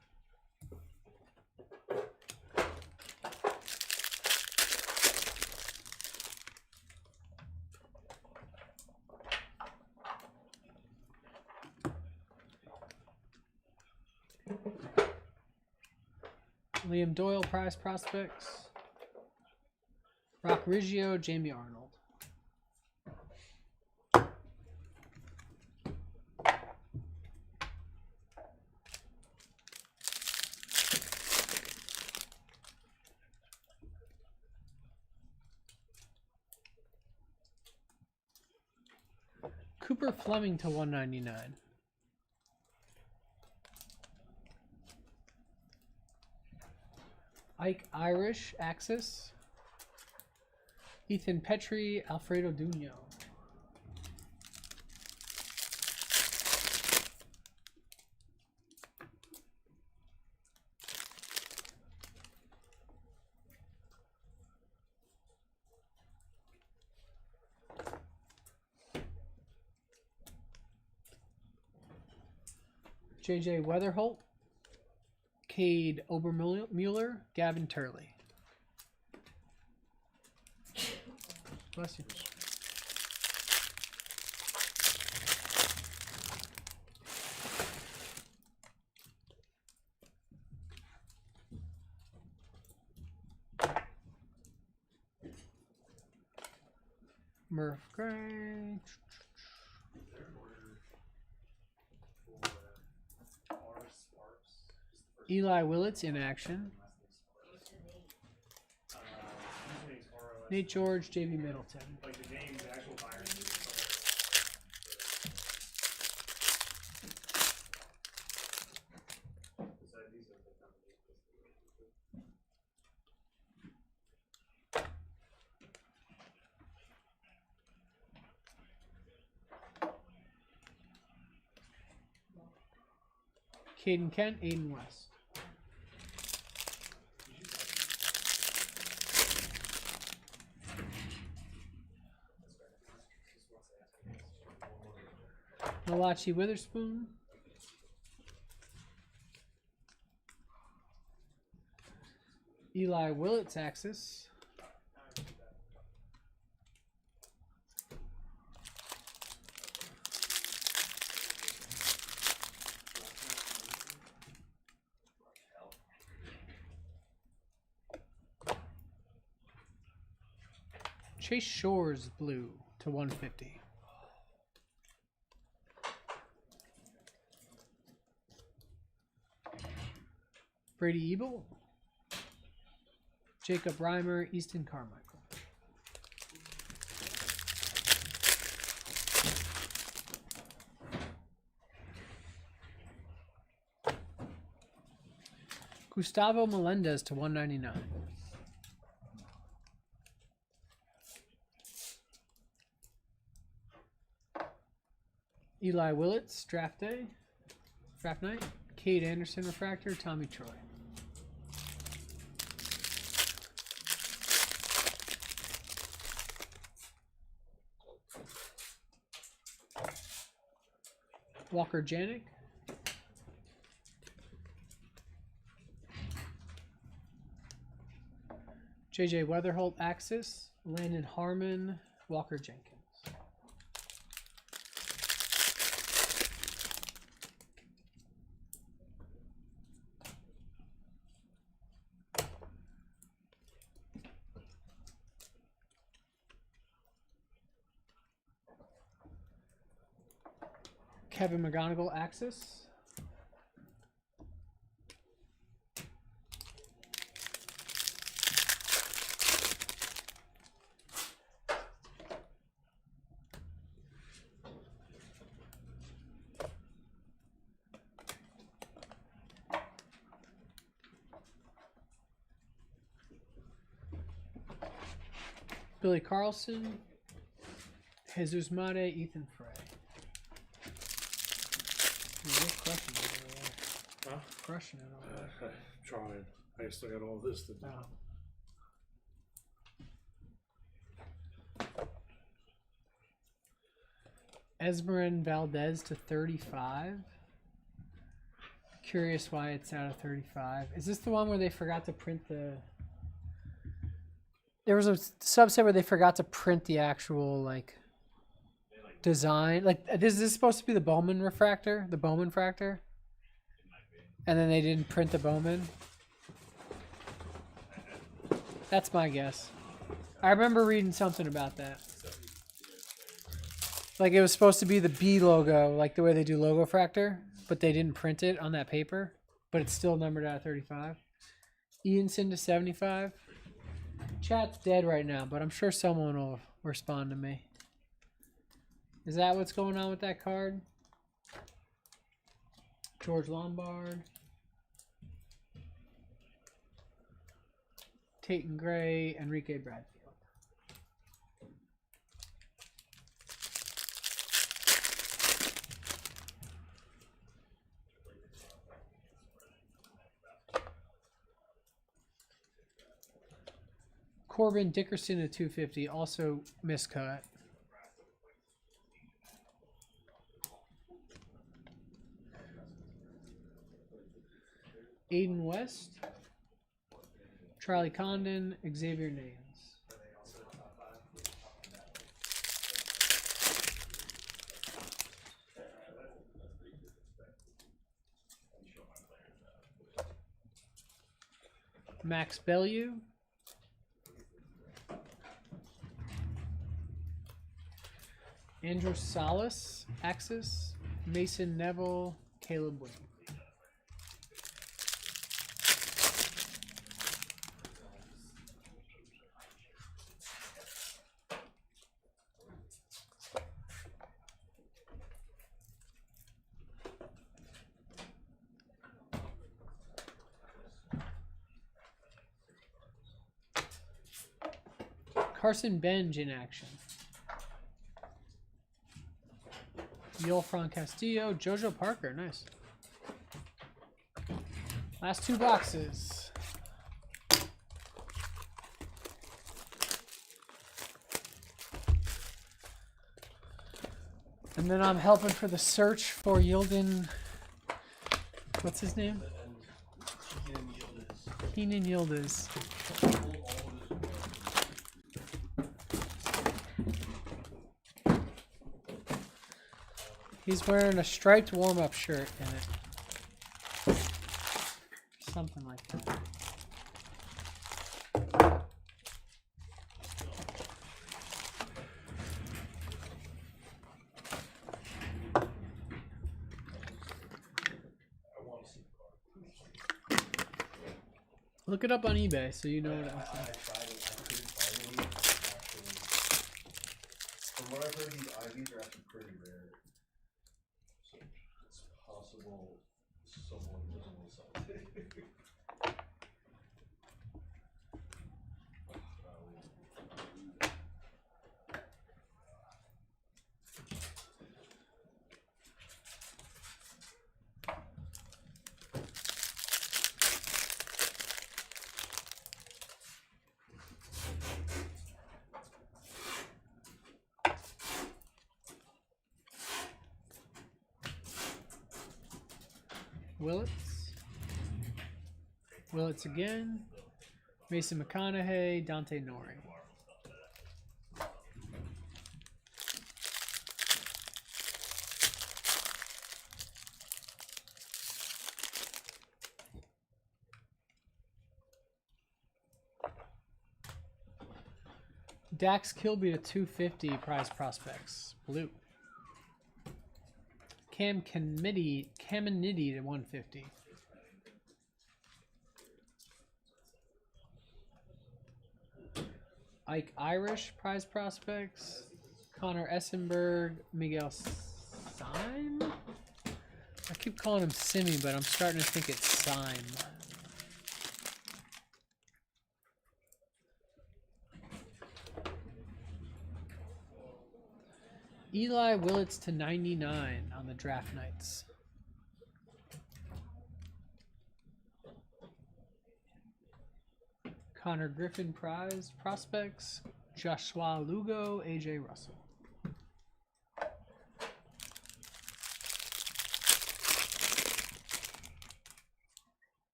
Liam Doyle, prize prospects. Rock Riggio, Jamie Arnold. Cooper Fleming to 199. Ike Irish, Axis. Ethan Petrie, Alfredo Duno. JJ Weatherholt, Cade Obermuller, Gavin Turley. Bless you. Murph Gray. Eli Willits in action. Nate George, JV Middleton. Like the name, the actual buyer name is Caden Kent, Aiden West. Malachi Witherspoon. Eli Willits, Axis. Chase Shores, blue to 150. Brady Ebel, Jacob Reimer, Easton Carmichael. Gustavo Melendez to 199. Eli Willits, draft night. Cade Anderson, refractor. Tommy Troy. Walker Janik. JJ Weatherholt, Axis. Landon Harmon, Walker Jenkins. Kevin McGonigal, Axis. Billy Carlson, Jesus Mate, Ethan Frey. You're crushing it over there. Huh? Crushing it over there. I'm trying. I still got all this to do. Esmeralda Valdez to 35. Curious why it's out of 35. Is this the one where they forgot to print the... There was a subset where they forgot to print the actual, like, design. Like, is this supposed to be the Bowman refractor? The Bowman fractor? And then they didn't print the Bowman? That's my guess. I remember reading something about that. Like, it was supposed to be the B logo, like the way they do logo fractor, but they didn't print it on that paper, but it's still numbered out of 35. Ianson to 75. Chat's dead right now, but I'm sure someone will respond to me. Is that what's going on with that card? George Lombard. Tate Gray, Enrique Bradfield. Corbin Dickerson at 250, also miscut. Aiden West, Charlie Condon, Xavier Names. Max Bellew. Andrew Salas, Axis, Mason Neville, Caleb Wing. Carson Benj in action. Yulfron Castillo, Jojo Parker, nice. Last 2 boxes. And then I'm helping for the search for Yildiz. What's his name? Keenan Yildiz. He's wearing a striped warm-up shirt in it. Something like that. Look it up on eBay so you know what I'm saying. From what I've heard, these IVs are actually pretty rare. So it's possible someone doesn't want something. Willits again. Mason McConaughey, Dante Nori. Dax Kilby to 250 prize prospects. Blue. Cam Caminiti to 150. Ike Irish prize prospects. Connor Essenberg, Miguel Syme. I keep calling him Simi, but I'm starting to think it's Syme. Eli Willits to 99 on the draft nights. Connor Griffin prize prospects. Joshua Lugo, AJ Russell.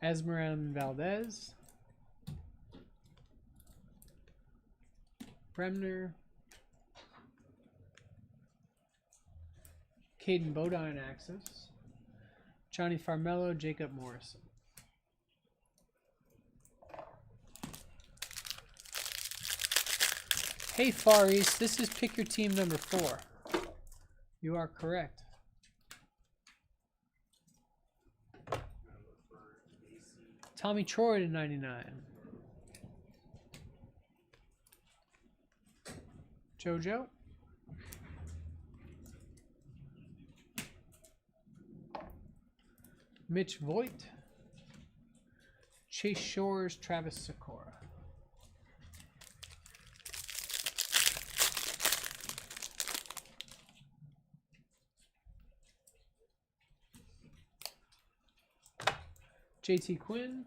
Esmeralda Valdez. Bremner. Caden Bodine Axis. Johnny Farmello, Jacob Morrison. Hey Far East, this is pick your team number 4. You are correct. Tommy Troy to 99. JoJo. Mitch Voigt. Chase Shores, Travis Sikora. JT Quinn.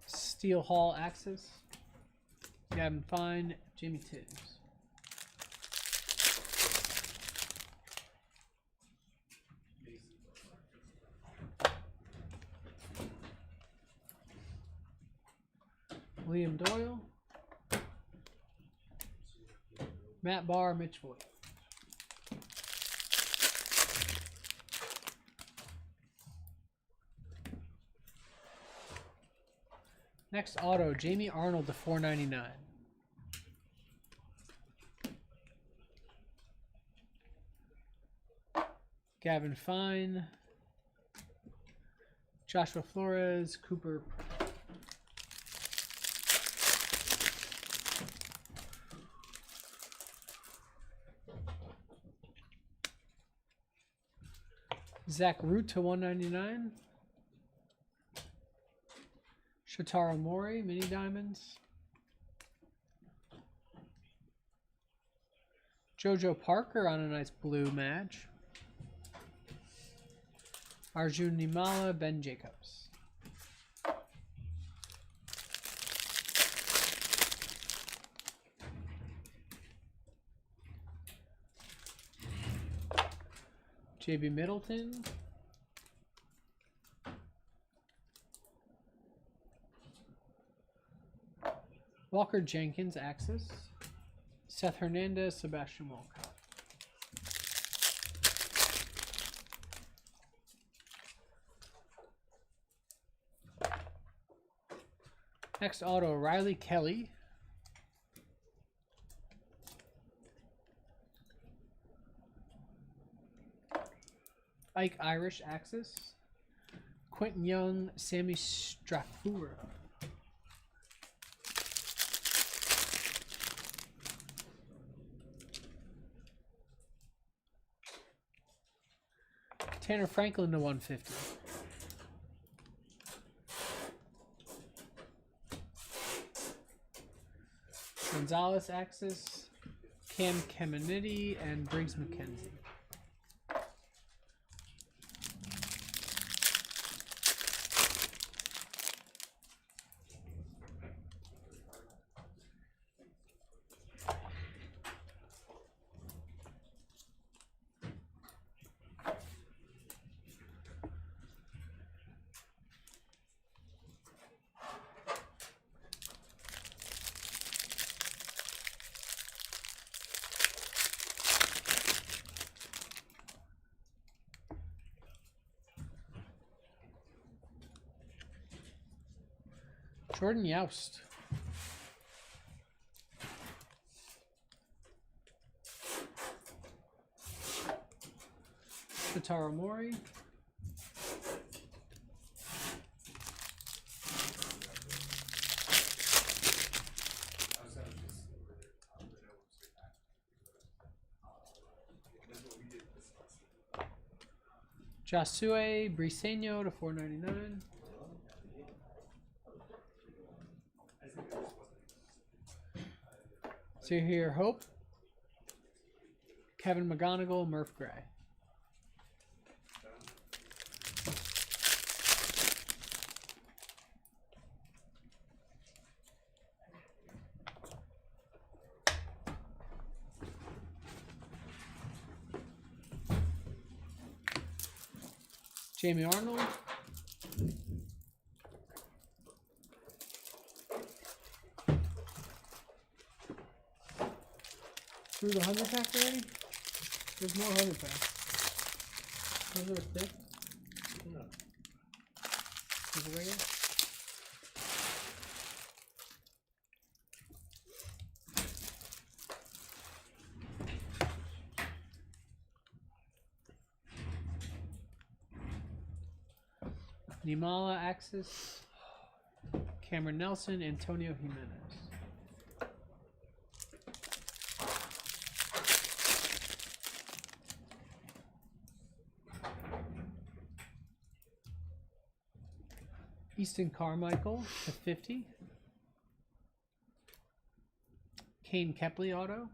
Steel Hall Axis. Gavin Fine, Jamie Tibbs. Liam Doyle. Matt Barr, Mitch Voigt. Next auto, Jamie Arnold to 499. Gavin Fine. Joshua Flores, Cooper. Zach Root to 199. Shotaro Mori, mini diamonds. JoJo Parker on a nice blue match. Arjun Nimala, Ben Jacobs. JB Middleton. Walker Jenkins, Axis. Seth Hernandez, Sebastian Walcott. Next auto, Riley Kelly. Ike Irish, Axis. Quentin Young, Sammy Strafura. Tanner Franklin to 150. Gonzalez, Axis. Cam Caminiti and Briggs McKenzie. Jordan Youst. Shotaro Mori. Josue Briseño to 499. So here, Hope, Kevin McGonigal, Murph Gray. Jamie Arnold. Through the 100 pack already? There's more 100 packs. Those are thick. No. Is it regular? Nimala Axis, Cameron Nelson, Antonio Jimenez. Easton Carmichael to 50. Kane Kepley auto.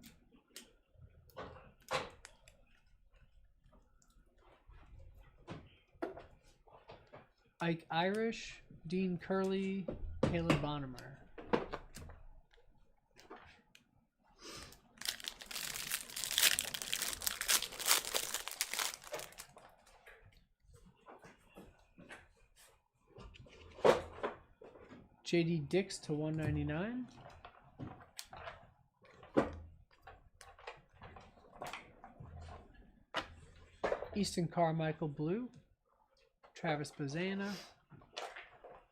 Ike Irish, Dean Curley, Caleb Bonnemer. JD Dix to 199. Easton Carmichael blue. Travis Bazana.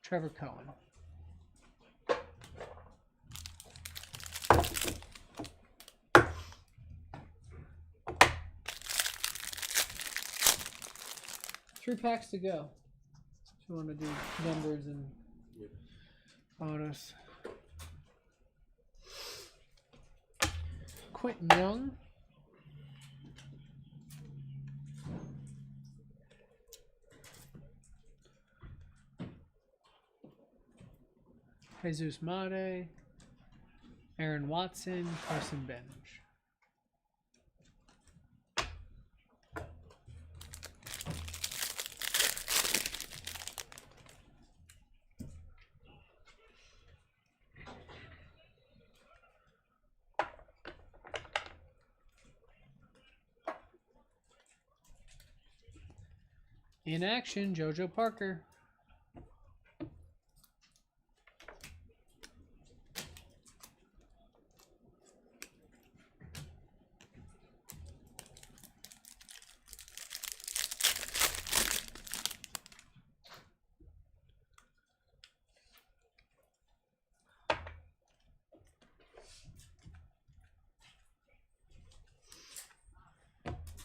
Trevor Cohen. Three packs to go. If you want to do numbers and bonus. Quentin Young. Jesus Made. Aaron Watson. Carson Bench. In action, JoJo Parker.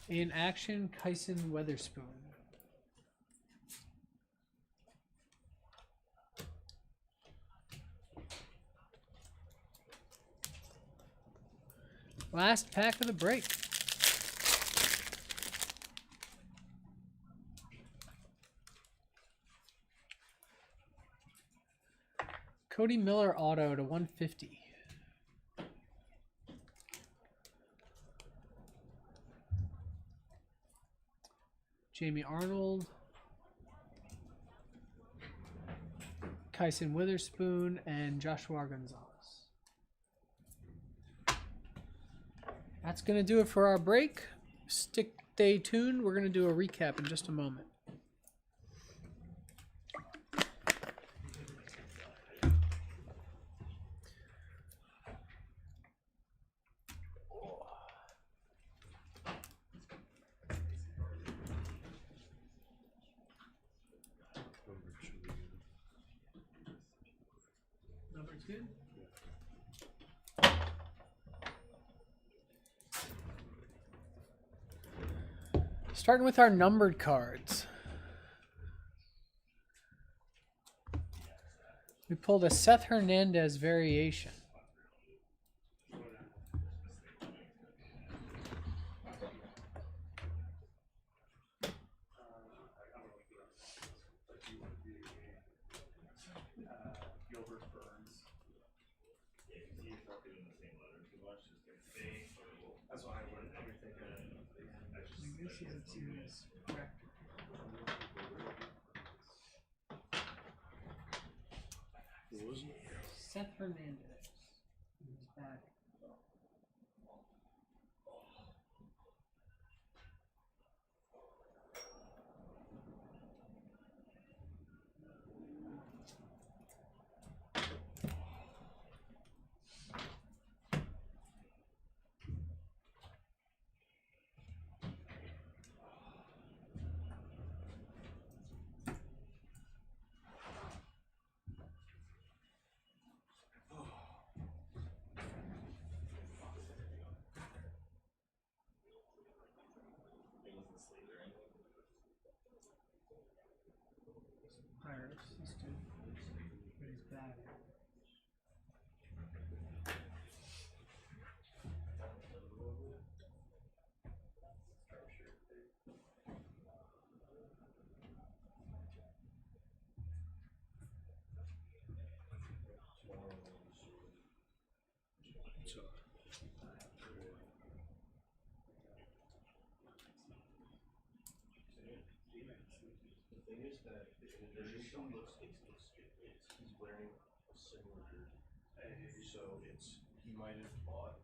In action, Kyson Weatherspoon. Last pack of the break. Cody Miller auto to 150. Jamie Arnold. Kyson Witherspoon and Joshua Gonzalez. That's going to do it for our break. Stay tuned. We're going to do a recap in just a moment. Number 2. Starting with our numbered cards. We pulled a Seth Hernandez variation. Gilbert Burns. Yeah, because he's not doing the same letter too much, just their face or That's what I would think of. that's just This is a serious corrector. What was it? Seth Hernandez. He was bad. Iris, this dude. But he's bad. The thing is that the jersey looks, he's wearing a similar jersey. So he might have bought.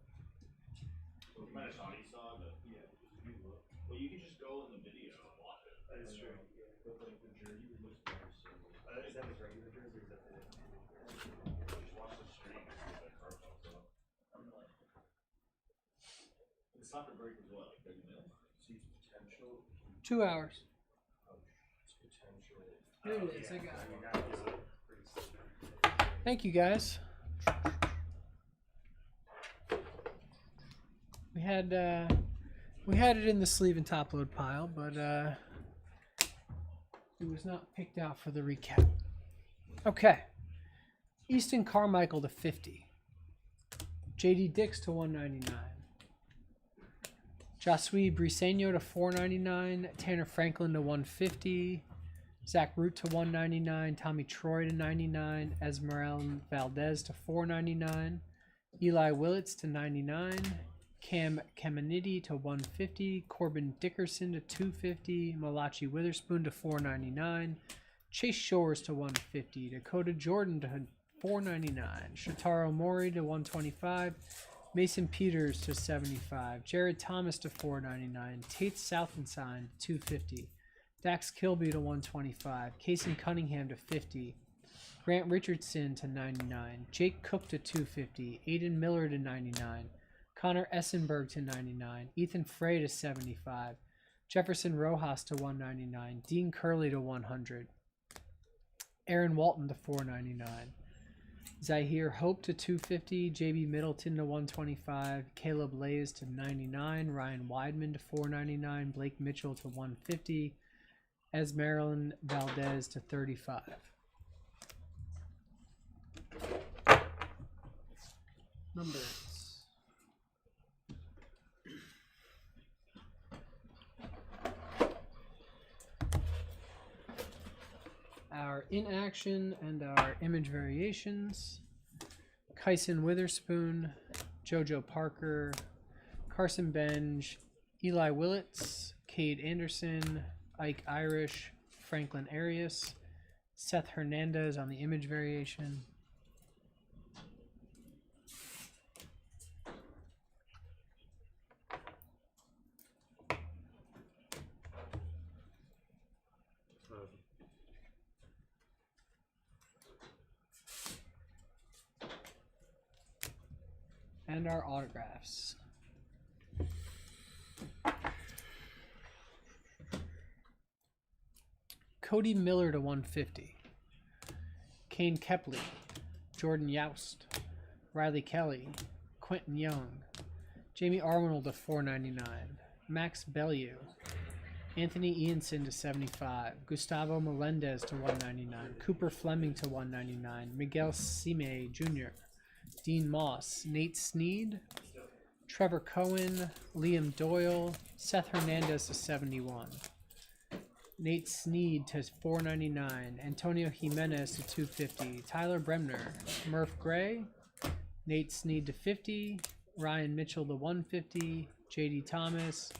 You might have thought he saw, but Yeah, if you look. well, you can just go in the video and watch it. That is true. But like the jersey looks very similar. Is that his regular jersey or is that the? Just watch the stream and see if that card pops up. The soccer break was what, like 30 minutes? See potential. 2 hours. It's potential. Here it is. I got it. You gotta do it pretty soon. Thank you guys. We had it in the sleeve and top load pile, but it was not picked out for the recap. Okay. Easton Carmichael to 50. JD Dix to 199. Josue Briseño to 499. Tanner Franklin to 150. Zach Root to 199. Tommy Troy to 99. Esmeralda Valdez to 499. Eli Willits to 99. Cam Caminiti to 150. Corbin Dickerson to 250. Malachi Witherspoon to 499. Chase Shores to 150. Dakota Jordan to 499. Shotaro Mori to 125. Mason Peters to 75. Jared Thomas to 499. Tate Southensign to 250. Dax Kilby to 125. Casey Cunningham to 50. Grant Richardson to 99. Jake Cook to 250. Aiden Miller to 99. Connor Essenberg to 99. Ethan Frey to 75. Jefferson Rojas to 199. Dean Curley to 100. Aaron Walton to 499. Zahir Hope to 250. JB Middleton to 125. Caleb Lays to 99. Ryan Weidman to 499. Blake Mitchell to 150. Esmeralda Valdez to 35. Numbers. Our in-action and our image variations. Kyson Witherspoon, JoJo Parker, Carson Benj, Eli Willits, Cade Anderson, Ike Irish, Franklin Arias, Seth Hernandez on the image variation. And our autographs. Cody Miller to 150. Kane Kepley, Jordan Youst, Riley Kelly, Quentin Young, Jamie Arnold to 499. Max Bellew, Anthony Ianson to 75. Gustavo Melendez to 199. Cooper Fleming to 199. Miguel Sime Jr., Dean Moss, Nate Sneed, Trevor Cohen, Liam Doyle, Seth Hernandez to 71. Nate Sneed to 499. Antonio Jimenez to 250. Tyler Bremner, Murph Gray, Nate Sneed to 50. Ryan Mitchell to 150. JD Thomas,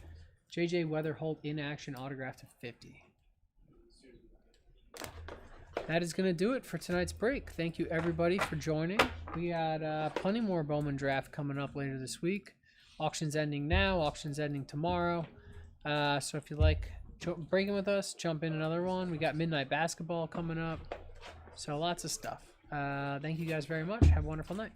JJ Weatherholt in action autograph to 50. That is going to do it for tonight's break. Thank you everybody for joining. We got plenty more Bowman draft coming up later this week. Auctions ending now, auctions ending tomorrow. So if you like breaking with us, jump in another one. We got Midnight Basketball coming up. So lots of stuff. Thank you guys very much. Have a wonderful night.